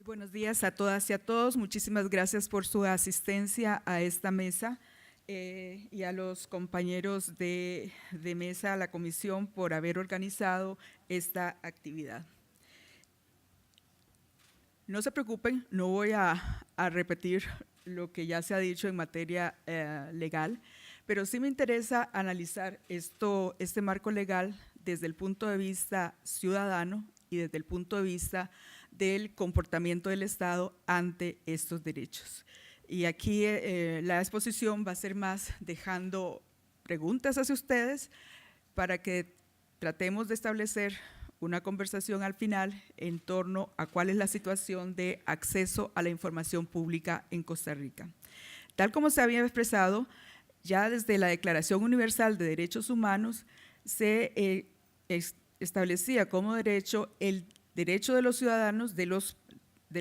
S4: Buenos días a todas y a todos. Muchísimas gracias por su asistencia a esta mesa y a los compañeros de mesa, a la comisión, por haber organizado esta actividad. No se preocupen, no voy a repetir lo que ya se ha dicho en materia legal, pero sí me interesa analizar este marco legal desde el punto de vista ciudadano y desde el punto de vista del comportamiento del Estado ante estos derechos. Y aquí la exposición va a ser más dejando preguntas hacia ustedes para que tratemos de establecer una conversación al final en torno a cuál es la situación de acceso a la información pública en Costa Rica. Tal como se había expresado, ya desde la Declaración Universal de Derechos Humanos se establecía como derecho el derecho de los ciudadanos, de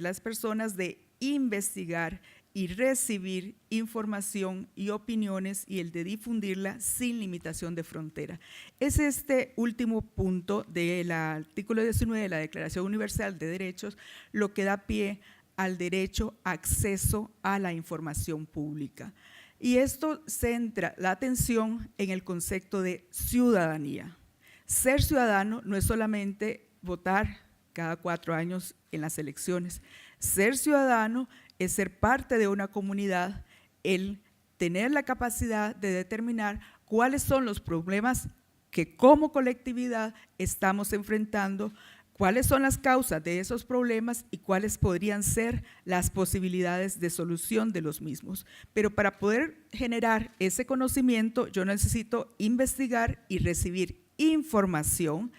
S4: las personas, de investigar y recibir información y opiniones y el de difundirla sin limitación de frontera. Es este último punto del artículo 19 de la Declaración Universal de Derechos lo que da pie al derecho a acceso a la información pública. Y esto centra la atención en el concepto de ciudadanía. Ser ciudadano no es solamente votar cada 4 años en las elecciones. Ser ciudadano es ser parte de una comunidad, el tener la capacidad de determinar cuáles son los problemas que como colectividad estamos enfrentando, cuáles son las causas de esos problemas y cuáles podrían ser las posibilidades de solución de los mismos. Pero para poder generar ese conocimiento, yo necesito investigar y recibir información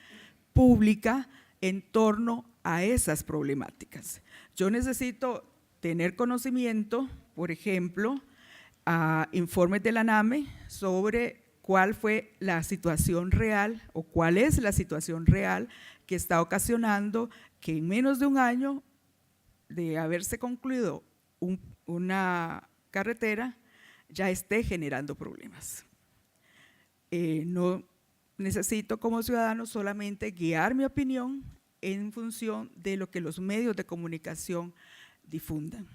S4: pública en torno a esas problemáticas. Yo necesito tener conocimiento, por ejemplo, a informes de la NAME sobre cuál fue la situación real o cuál es la situación real que está ocasionando que en menos de un año de haberse concluido una carretera ya esté generando problemas. No necesito como ciudadano solamente guiar mi opinión en función de lo que los medios de comunicación difundan,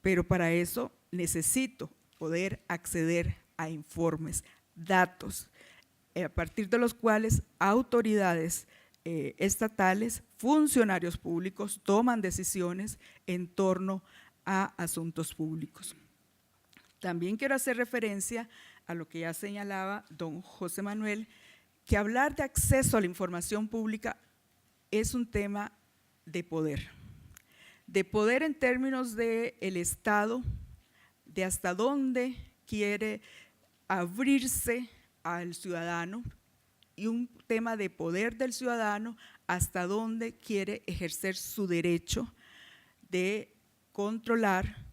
S4: pero para eso necesito poder acceder a informes, datos, a partir de los cuales autoridades estatales, funcionarios públicos toman decisiones en torno a asuntos públicos. También quiero hacer referencia a lo que ya señalaba don José Manuel, que hablar de acceso a la información pública es un tema de poder en términos del Estado, de hasta dónde quiere abrirse al ciudadano, y un tema de poder del ciudadano hasta dónde quiere ejercer su derecho de controlar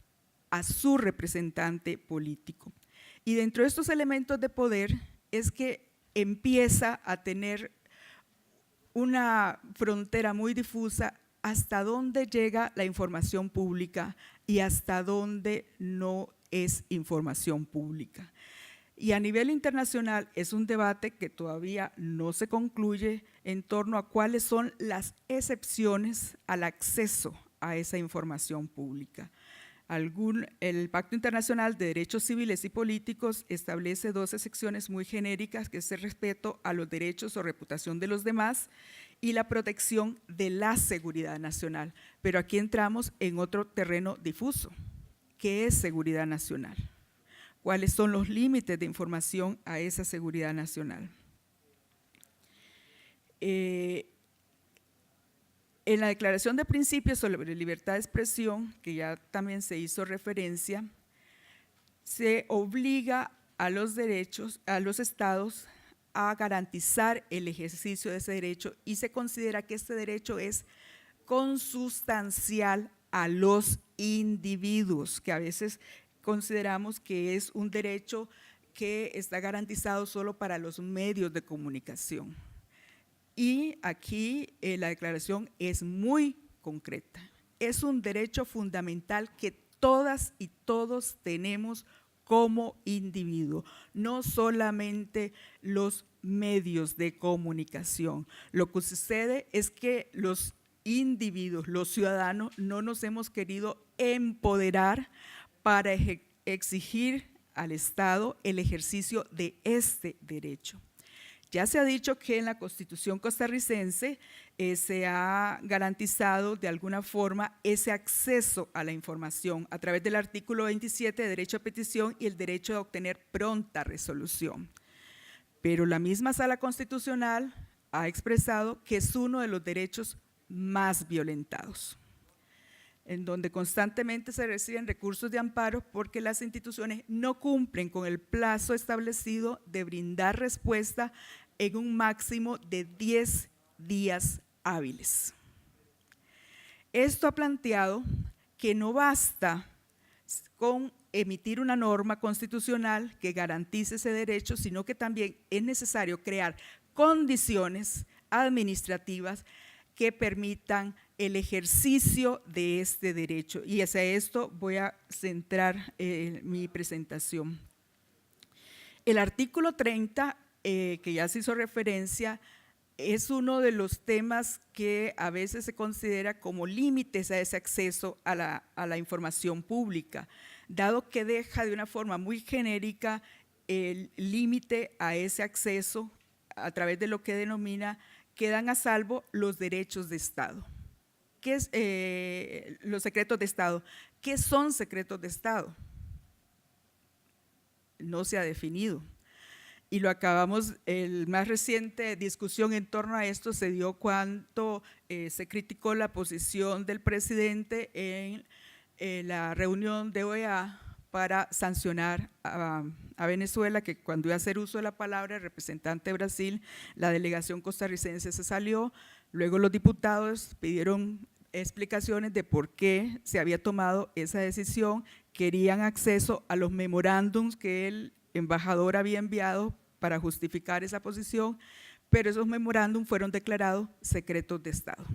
S4: a su representante político. Y dentro de estos elementos de poder es que empieza a tener una frontera muy difusa hasta dónde llega la información pública y hasta dónde no es información pública. Y a nivel internacional es un debate que todavía no se concluye en torno a cuáles son las excepciones al acceso a esa información pública. El Pacto Internacional de Derechos Civiles y Políticos establece 2 excepciones muy genéricas, que es el respeto a los derechos o reputación de los demás y la protección de la seguridad nacional. Pero aquí entramos en otro terreno difuso. ¿Qué es seguridad nacional? ¿Cuáles son los límites de información a esa seguridad nacional? En la Declaración de Principios sobre Libertad de Expresión, que ya también se hizo referencia, se obliga a los estados a garantizar el ejercicio de ese derecho y se considera que este derecho es consustancial a los individuos, que a veces consideramos que es un derecho que está garantizado solo para los medios de comunicación. Y aquí la declaración es muy concreta. Es un derecho fundamental que todas y todos tenemos como individuo, no solamente los medios de comunicación. Lo que sucede es que los individuos, los ciudadanos, no nos hemos querido empoderar para exigir al Estado el ejercicio de este derecho. Ya se ha dicho que en la Constitución costarricense se ha garantizado de alguna forma ese acceso a la información a través del artículo 27 de derecho a petición y el derecho a obtener pronta resolución. pero la misma Sala Constitucional ha expresado que es uno de los derechos más violentados, en donde constantemente se reciben recursos de amparo porque las instituciones no cumplen con el plazo establecido de brindar respuesta en un máximo de 10 días hábiles. Esto ha planteado que no basta con emitir una norma constitucional que garantice ese derecho, sino que también es necesario crear condiciones administrativas que permitan el ejercicio de este derecho. Y hacia esto voy a centrar mi presentación. El artículo 30, que ya se hizo referencia, es uno de los temas que a veces se considera como límites a ese acceso a la información pública, dado que deja de una forma muy genérica el límite a ese acceso a través de lo que denomina quedan a salvo los derechos de Estado. ¿Qué es los secretos de Estado? ¿Qué son secretos de Estado? No se ha definido. Y lo acabamos, el más reciente discusión en torno a esto se dio cuando se criticó la posición del presidente en la reunión de OEA para sancionar a Venezuela, que cuando iba a hacer uso de la palabra el representante de Brasil, la delegación costarricense se salió, luego los diputados pidieron explicaciones de por qué se había tomado esa decisión, querían acceso a los memorándums que el embajador había enviado para justificar esa posición, pero esos memorándums fueron declarados secretos de Estado.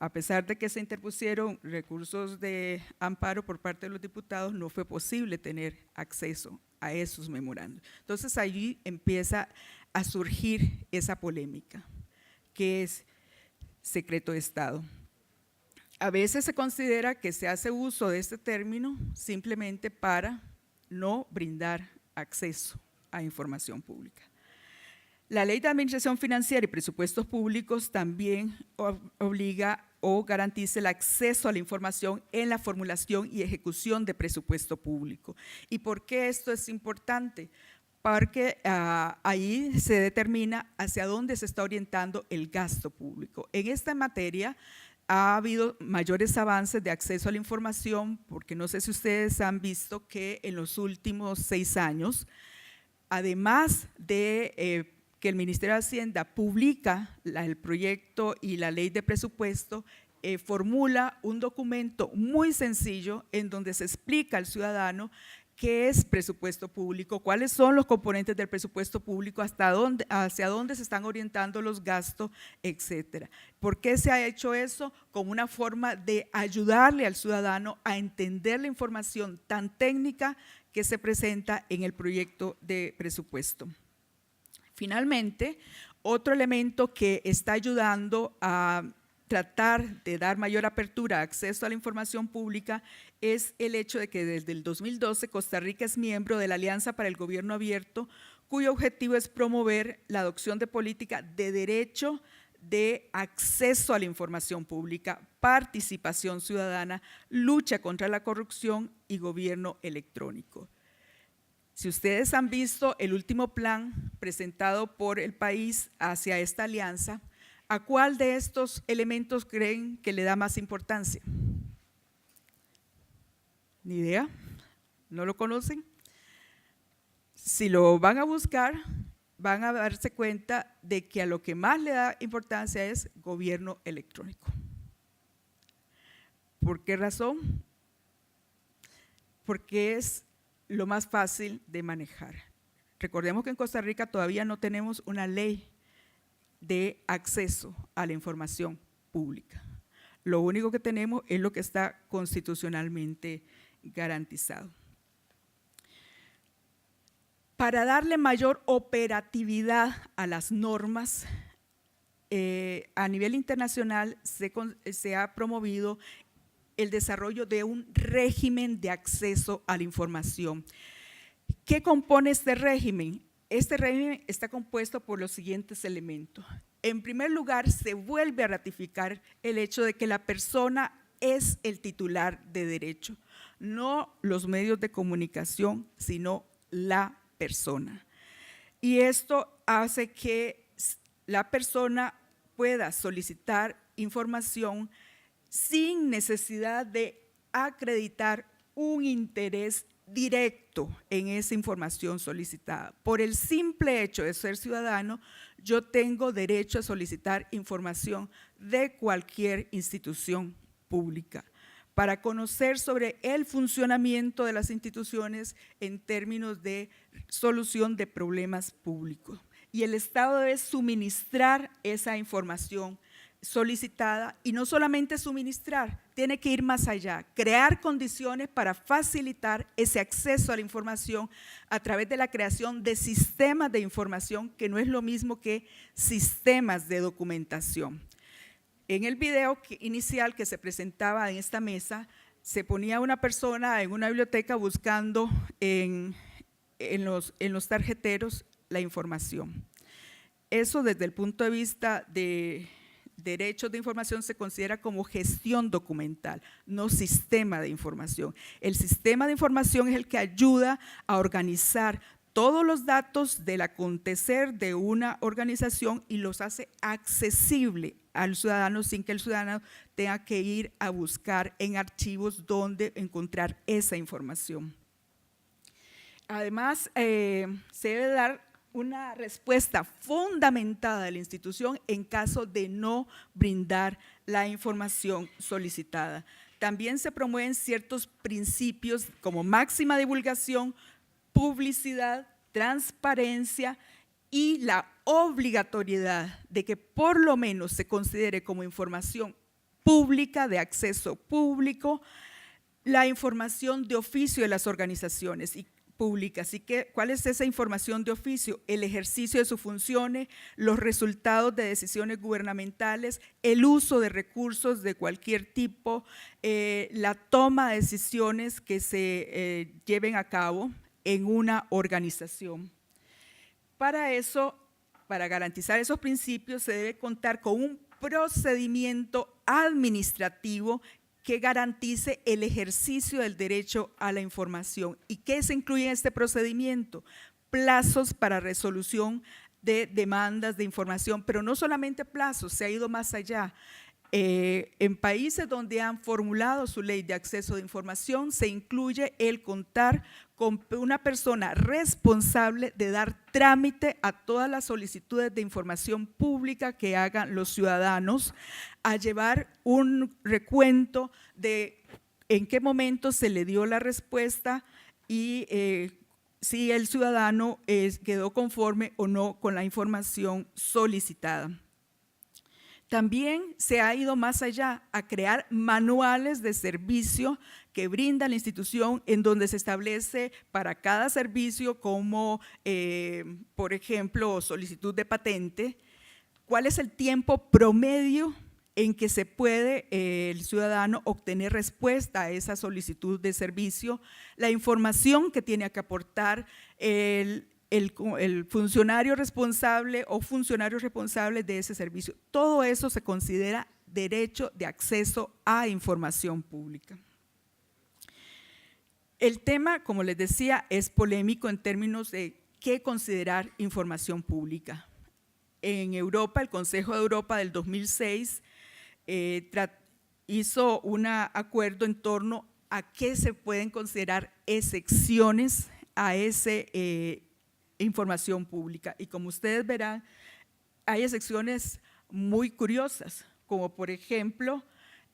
S4: A pesar de que se interpusieron recursos de amparo por parte de los diputados, no fue posible tener acceso a esos memorándums. Entonces allí empieza a surgir esa polémica, que es secreto de Estado. A veces se considera que se hace uso de este término simplemente para no brindar acceso a información pública. La Ley de Administración Financiera y Presupuestos Públicos también obliga o garantiza el acceso a la información en la formulación y ejecución de presupuesto público. ¿Y por qué esto es importante? Porque ahí se determina hacia dónde se está orientando el gasto público. En esta materia ha habido mayores avances de acceso a la información, porque no sé si ustedes han visto que en los últimos 6 años, además de que el Ministerio de Hacienda publica el proyecto y la ley de presupuesto, formula un documento muy sencillo en donde se explica al ciudadano qué es presupuesto público, cuáles son los componentes del presupuesto público, hacia dónde se están orientando los gastos, etcétera. ¿Por qué se ha hecho eso? Como una forma de ayudarle al ciudadano a entender la información tan técnica que se presenta en el proyecto de presupuesto. Finalmente, otro elemento que está ayudando a tratar de dar mayor apertura a acceso a la información pública es el hecho de que desde el 2012 Costa Rica es miembro de la Alianza para el Gobierno Abierto, cuyo objetivo es promover la adopción de política de derecho de acceso a la información pública, participación ciudadana, lucha contra la corrupción y gobierno electrónico. Si ustedes han visto el último plan presentado por el país hacia esta alianza, ¿a cuál de estos elementos creen que le da más importancia? ¿Ni idea? ¿No lo conocen? Si lo van a buscar, van a darse cuenta de que a lo que más le da importancia es gobierno electrónico. ¿Por qué razón? Porque es lo más fácil de manejar. Recordemos que en Costa Rica todavía no tenemos una ley de acceso a la información pública. Lo único que tenemos es lo que está constitucionalmente garantizado. Para darle mayor operatividad a las normas, a nivel internacional se ha promovido el desarrollo de un régimen de acceso a la información. ¿Qué compone este régimen? Este régimen está compuesto por los siguientes elementos. En primer lugar, se vuelve a ratificar el hecho de que la persona es el titular de derecho, no los medios de comunicación, sino la persona. y esto hace que la persona pueda solicitar información sin necesidad de acreditar un interés directo en esa información solicitada. Por el simple hecho de ser ciudadano, yo tengo derecho a solicitar información de cualquier institución pública para conocer sobre el funcionamiento de las instituciones en términos de solución de problemas públicos. Y el Estado debe suministrar esa información solicitada, y no solamente suministrar, tiene que ir más allá, crear condiciones para facilitar ese acceso a la información a través de la creación de sistemas de información, que no es lo mismo que sistemas de documentación. En el video inicial que se presentaba en esta mesa, se ponía una persona en una biblioteca buscando en los tarjeteros la información. Eso, desde el punto de vista de derechos de información, se considera como gestión documental, no sistema de información. El sistema de información es el que ayuda a organizar todos los datos del acontecer de una organización y los hace accesible al ciudadano sin que el ciudadano tenga que ir a buscar en archivos donde encontrar esa información. Además, se debe dar una respuesta fundamentada de la institución en caso de no brindar la información solicitada. También se promueven ciertos principios como máxima divulgación, publicidad, transparencia y la obligatoriedad de que por lo menos se considere como información pública, de acceso público, la información de oficio de las organizaciones públicas. ¿Y cuál es esa información de oficio? El ejercicio de sus funciones, los resultados de decisiones gubernamentales, el uso de recursos de cualquier tipo, la toma de decisiones que se lleven a cabo en una organización. Para eso, para garantizar esos principios, se debe contar con un procedimiento administrativo que garantice el ejercicio del derecho a la información. ¿Y qué se incluye en este procedimiento? Plazos para resolución de demandas de información, pero no solamente plazos, se ha ido más allá. En países donde han formulado su ley de acceso de información, se incluye el contar con una persona responsable de dar trámite a todas las solicitudes de información pública que hagan los ciudadanos, a llevar un recuento de en qué momento se le dio la respuesta y si el ciudadano quedó conforme o no con la información solicitada. También se ha ido más allá a crear manuales de servicio que brinda la institución, en donde se establece para cada servicio, como por ejemplo solicitud de patente, cuál es el tiempo promedio en que se puede el ciudadano obtener respuesta a esa solicitud de servicio, la información que tiene que aportar el funcionario responsable o funcionarios responsables de ese servicio. Todo eso se considera derecho de acceso a información pública. El tema, como les decía, es polémico en términos de qué considerar información pública. En Europa, el Consejo de Europa del 2006 hizo un acuerdo en torno a qué se pueden considerar excepciones a ese información pública. Y como ustedes verán, hay excepciones muy curiosas, como por ejemplo,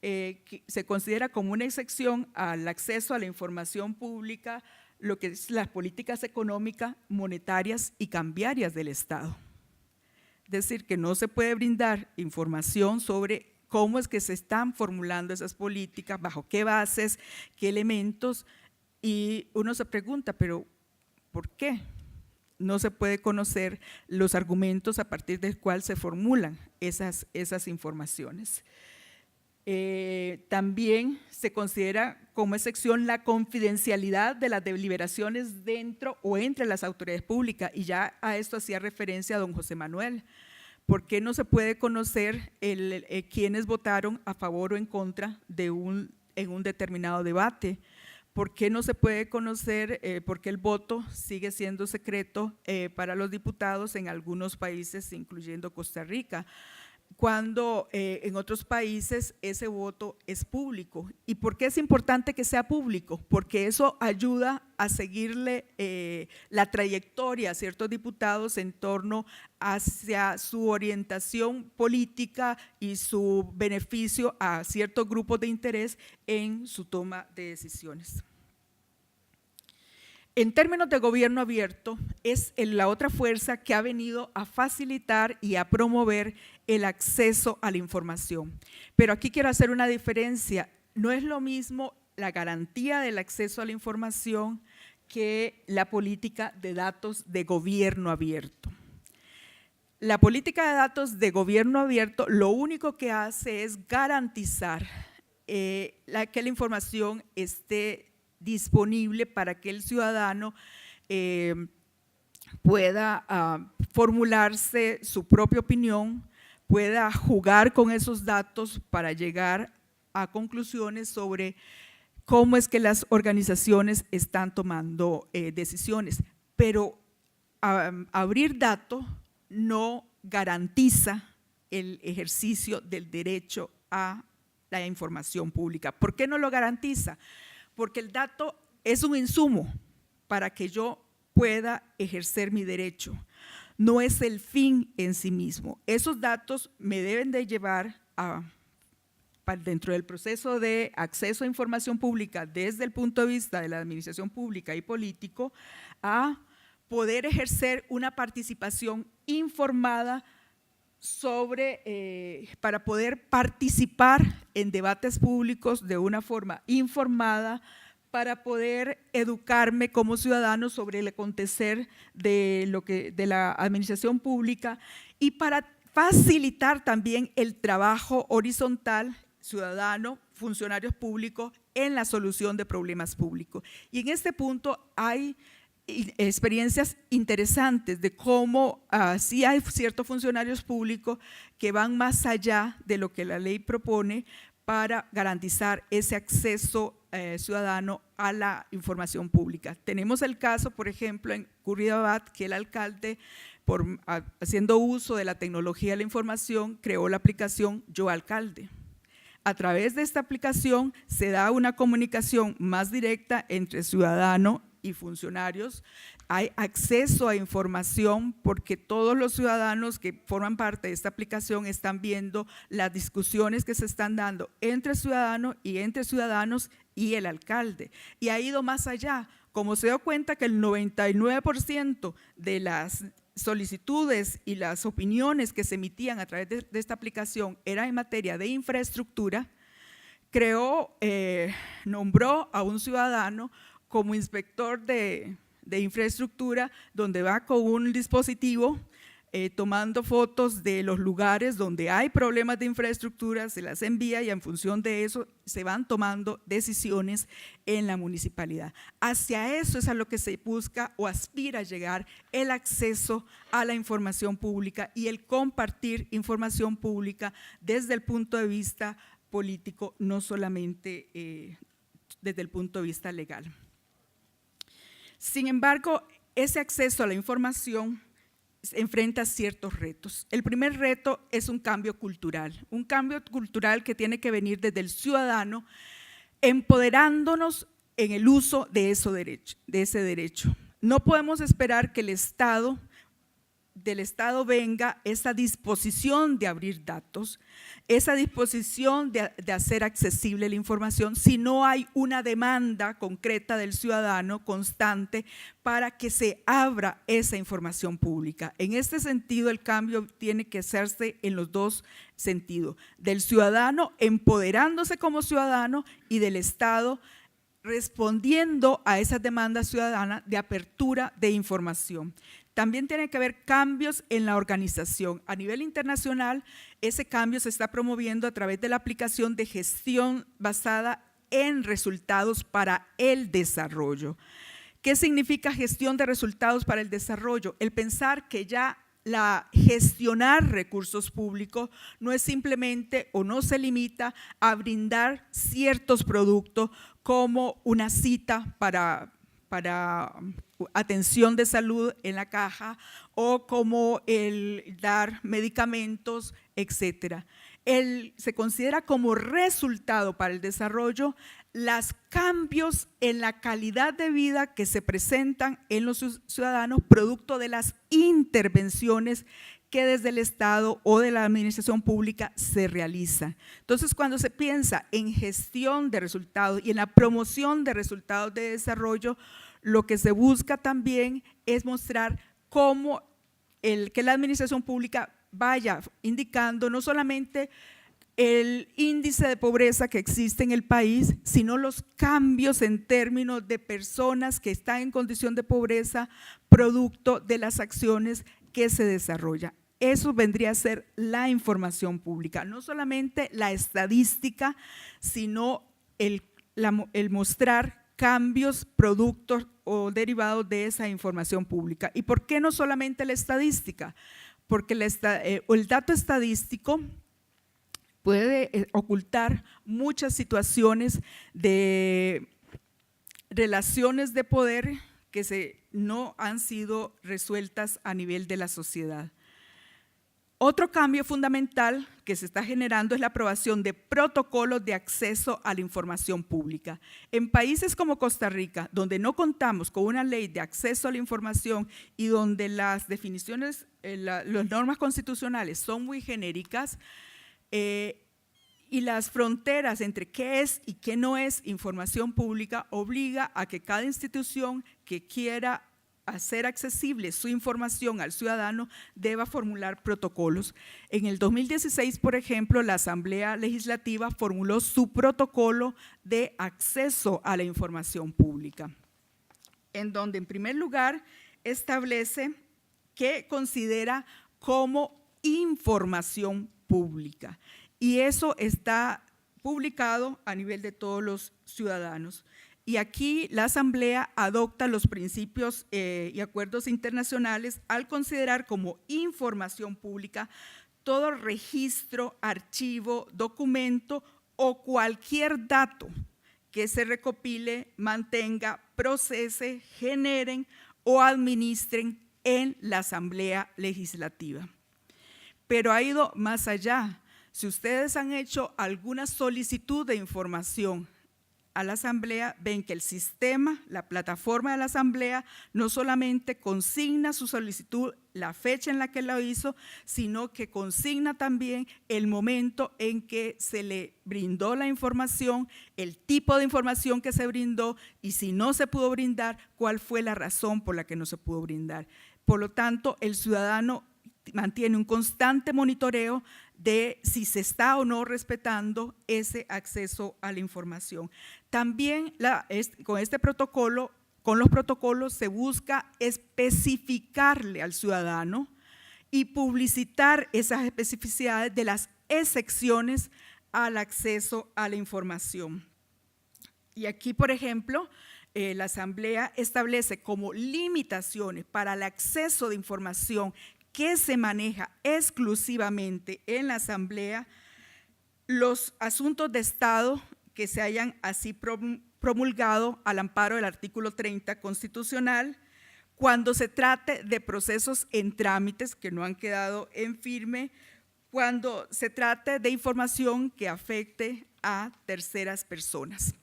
S4: que se considera como una excepción al acceso a la información pública lo que es las políticas económicas, monetarias y cambiarias del Estado. Es decir, que no se puede brindar información sobre cómo es que se están formulando esas políticas, bajo qué bases, qué elementos, y uno se pregunta, pero ¿por qué? No se puede conocer los argumentos a partir del cual se formulan esas informaciones. También se considera como excepción la confidencialidad de las deliberaciones dentro o entre las autoridades públicas, y ya a esto hacía referencia don José Manuel. ¿Por qué no se puede conocer quiénes votaron a favor o en contra de en un determinado debate? ¿por qué no se puede conocer? ¿Por qué el voto sigue siendo secreto para los diputados en algunos países, incluyendo Costa Rica? Cuando en otros países ese voto es público. ¿Y por qué es importante que sea público? Porque eso ayuda a seguirle la trayectoria a ciertos diputados en torno hacia su orientación política y su beneficio a ciertos grupos de interés en su toma de decisiones. En términos de gobierno abierto, es la otra fuerza que ha venido a facilitar y a promover el acceso a la información. Pero aquí quiero hacer una diferencia. No es lo mismo la garantía del acceso a la información que la política de datos de gobierno abierto. La política de datos de gobierno abierto lo único que hace es garantizar que la información esté disponible para que el ciudadano pueda formularse su propia opinión, pueda jugar con esos datos para llegar a conclusiones sobre cómo es que las organizaciones están tomando decisiones. Pero abrir datos no garantiza el ejercicio del derecho a la información pública. ¿Por qué no lo garantiza? Porque el dato es un insumo para que yo pueda ejercer mi derecho. No es el fin en sí mismo. Esos datos me deben de llevar dentro del proceso de acceso a información pública desde el punto de vista de la administración pública y político a poder ejercer una participación informada para poder participar en debates públicos de una forma informada, para poder educarme como ciudadano sobre el acontecer de la administración pública y para facilitar también el trabajo horizontal ciudadano, funcionarios públicos en la solución de problemas públicos. Y en este punto hay experiencias interesantes de cómo sí hay ciertos funcionarios públicos que van más allá de lo que la ley propone para garantizar ese acceso ciudadano a la información pública. Tenemos el caso, por ejemplo, en Curridabat, que el alcalde, haciendo uso de la tecnología de la información, creó la aplicación Yo Alcalde. A través de esta aplicación se da una comunicación más directa entre ciudadano y funcionarios, hay acceso a información porque todos los ciudadanos que forman parte de esta aplicación están viendo las discusiones que se están dando entre ciudadanos y el alcalde. Y ha ido más allá, como se dio cuenta que el 99% de las solicitudes y las opiniones que se emitían a través de esta aplicación eran en materia de infraestructura, nombró a un ciudadano como inspector de infraestructura, donde va con un dispositivo tomando fotos de los lugares donde hay problemas de infraestructura, se las envía y en función de eso se van tomando decisiones en la municipalidad. Hacia eso es a lo que se busca o aspira a llegar el acceso a la información pública y el compartir información pública desde el punto de vista político, no solamente desde el punto de vista legal. Sin embargo, ese acceso a la información enfrenta ciertos retos. El primer reto es un cambio cultural que tiene que venir desde el ciudadano, empoderándonos en el uso de ese derecho. No podemos esperar que del Estado venga esa disposición de abrir datos, esa disposición de hacer accesible la información si no hay una demanda concreta del ciudadano constante para que se abra esa información pública. En este sentido, el cambio tiene que hacerse en los dos sentidos, del ciudadano empoderándose como ciudadano y del Estado respondiendo a esas demandas ciudadanas de apertura de información. También tiene que haber cambios en la organización. A nivel internacional, ese cambio se está promoviendo a través de la aplicación de gestión basada en resultados para el desarrollo. ¿Qué significa gestión de resultados para el desarrollo? El pensar que ya gestionar recursos públicos no es simplemente o no se limita a brindar ciertos productos como una cita para atención de salud en la caja o como el dar medicamentos, etcétera. Se considera como resultado para el desarrollo los cambios en la calidad de vida que se presentan en los ciudadanos producto de las intervenciones que desde el Estado o de la administración pública se realizan. Entonces, cuando se piensa en gestión de resultados y en la promoción de resultados de desarrollo, lo que se busca también es mostrar cómo que la administración pública vaya indicando no solamente el índice de pobreza que existe en el país, sino los cambios en términos de personas que están en condición de pobreza producto de las acciones que se desarrollan. Eso vendría a ser la información pública, no solamente la estadística, sino el mostrar cambios, productos o derivados de esa información pública. ¿Y por qué no solamente la estadística? Porque el dato estadístico puede ocultar muchas situaciones de relaciones de poder que no han sido resueltas a nivel de la sociedad. Otro cambio fundamental que se está generando es la aprobación de protocolos de acceso a la información pública. En países como Costa Rica, donde no contamos con una ley de acceso a la información y donde las definiciones, las normas constitucionales son muy genéricas, y las fronteras entre qué es y qué no es información pública obliga a que cada institución que quiera hacer accesible su información al ciudadano deba formular protocolos. En el 2016, por ejemplo, la Asamblea Legislativa formuló su protocolo de acceso a la información pública, en donde en primer lugar establece qué considera como información pública. Y eso está publicado a nivel de todos los ciudadanos. Y aquí la Asamblea adopta los principios y acuerdos internacionales al considerar como información pública todo registro, archivo, documento o cualquier dato que se recopile, mantenga, procese, generen o administren en la Asamblea Legislativa. Pero ha ido más allá. Si ustedes han hecho alguna solicitud de información a la Asamblea, ven que el sistema, la plataforma de la Asamblea, no solamente consigna su solicitud, la fecha en la que lo hizo, sino que consigna también el momento en que se le brindó la información, el tipo de información que se brindó y si no se pudo brindar, cuál fue la razón por la que no se pudo brindar. Por lo tanto, el ciudadano mantiene un constante monitoreo de si se está o no respetando ese acceso a la información. También con los protocolos se busca especificarle al ciudadano y publicitar esas especificidades de las excepciones al acceso a la información. Y aquí, por ejemplo, la Asamblea establece como limitaciones para el acceso de información que se maneja exclusivamente en la Asamblea, los asuntos de Estado que se hayan así promulgado al amparo del artículo 30 constitucional, cuando se trate de procesos en trámites que no han quedado en firme, cuando se trate de información que afecte a terceras personas.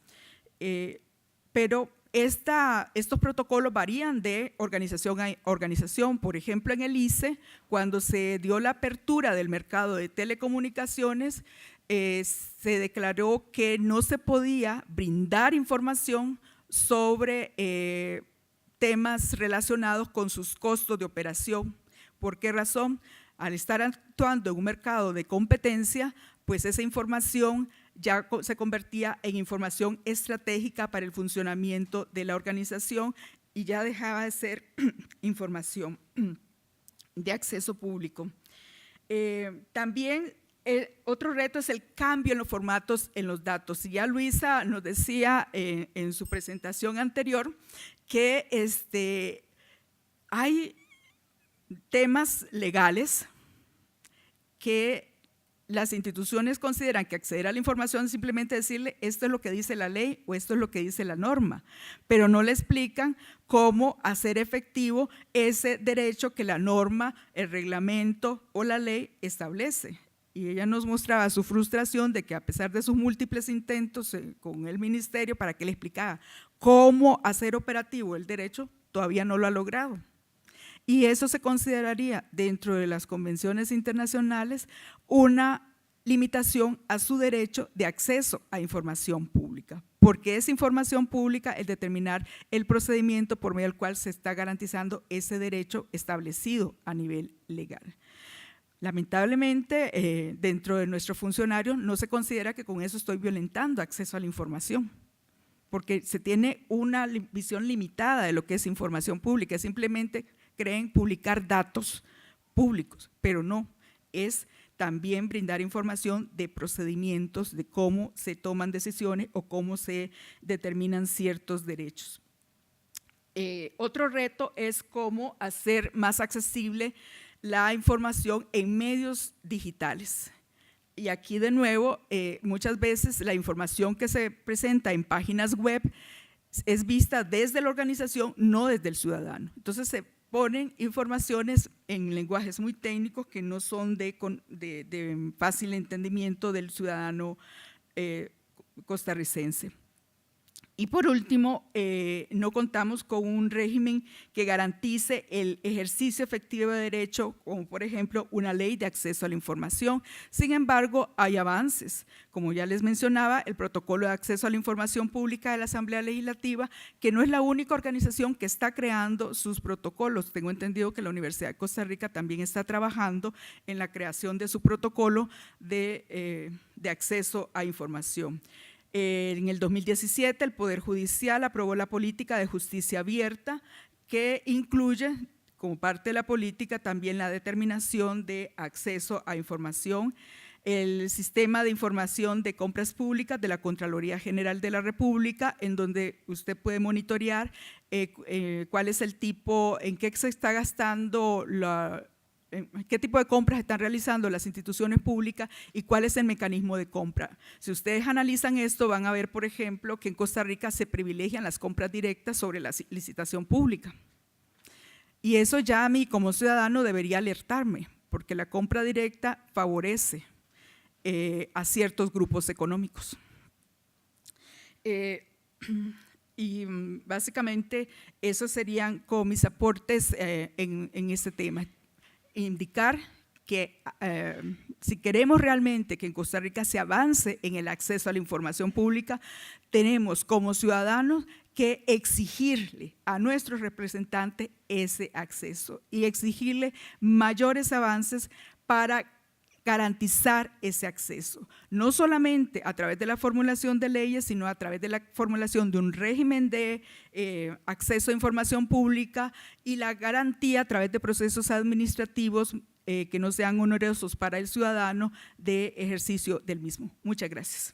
S4: Pero estos protocolos varían de organización a organización. Por ejemplo, en el ICE, cuando se dio la apertura del mercado de telecomunicaciones, se declaró que no se podía brindar información sobre temas relacionados con sus costos de operación. ¿Por qué razón? Al estar actuando en un mercado de competencia, pues esa información ya se convertía en información estratégica para el funcionamiento de la organización y ya dejaba de ser información de acceso público. También otro reto es el cambio en los formatos en los datos. Y ya Luisa nos decía en su presentación anterior que hay temas legales que las instituciones consideran que acceder a la información es simplemente decirle esto es lo que dice la ley o esto es lo que dice la norma, pero no le explican cómo hacer efectivo ese derecho que la norma, el reglamento o la ley establece. Y ella nos mostraba su frustración de que a pesar de sus múltiples intentos con el ministerio para que le explicara cómo hacer operativo el derecho, todavía no lo ha logrado. Y eso se consideraría dentro de las convenciones internacionales una limitación a su derecho de acceso a información pública, porque es información pública el determinar el procedimiento por medio del cual se está garantizando ese derecho establecido a nivel legal. Lamentablemente, dentro de nuestros funcionarios no se considera que con eso estoy violentando acceso a la información, porque se tiene una visión limitada de lo que es información pública, simplemente creen publicar datos públicos, pero no, es también brindar información de procedimientos, de cómo se toman decisiones o cómo se determinan ciertos derechos. Otro reto es cómo hacer más accesible la información en medios digitales. Y aquí de nuevo, muchas veces la información que se presenta en páginas web es vista desde la organización, no desde el ciudadano. Entonces se ponen informaciones en lenguajes muy técnicos que no son de fácil entendimiento del ciudadano costarricense. Y por último, no contamos con un régimen que garantice el ejercicio efectivo de derecho, como por ejemplo una ley de acceso a la información. Sin embargo, hay avances. Como ya les mencionaba, el protocolo de acceso a la información pública de la Asamblea Legislativa, que no es la única organización que está creando sus protocolos. Tengo entendido que la Universidad de Costa Rica también está trabajando en la creación de su protocolo de acceso a información. En el 2017 el Poder Judicial aprobó la política de justicia abierta que incluye como parte de la política también la determinación de acceso a información, el sistema de información de compras públicas de la Contraloría General de la República, en donde usted puede monitorear cuál es el tipo, en qué se está gastando qué tipo de compras están realizando las instituciones públicas y cuál es el mecanismo de compra. Si ustedes analizan esto, van a ver, por ejemplo, que en Costa Rica se privilegian las compras directas sobre la licitación pública. Y eso ya a mí como ciudadano debería alertarme, porque la compra directa favorece a ciertos grupos económicos. Y básicamente esos serían como mis aportes en este tema. Indicar que si queremos realmente que en Costa Rica se avance en el acceso a la información pública, tenemos como ciudadanos que exigirle a nuestros representantes ese acceso y exigirle mayores avances para garantizar ese acceso, no solamente a través de la formulación de leyes, sino a través de la formulación de un régimen de acceso a información pública y la garantía a través de procesos administrativos que no sean onerosos para el ciudadano de ejercicio del mismo. Muchas gracias.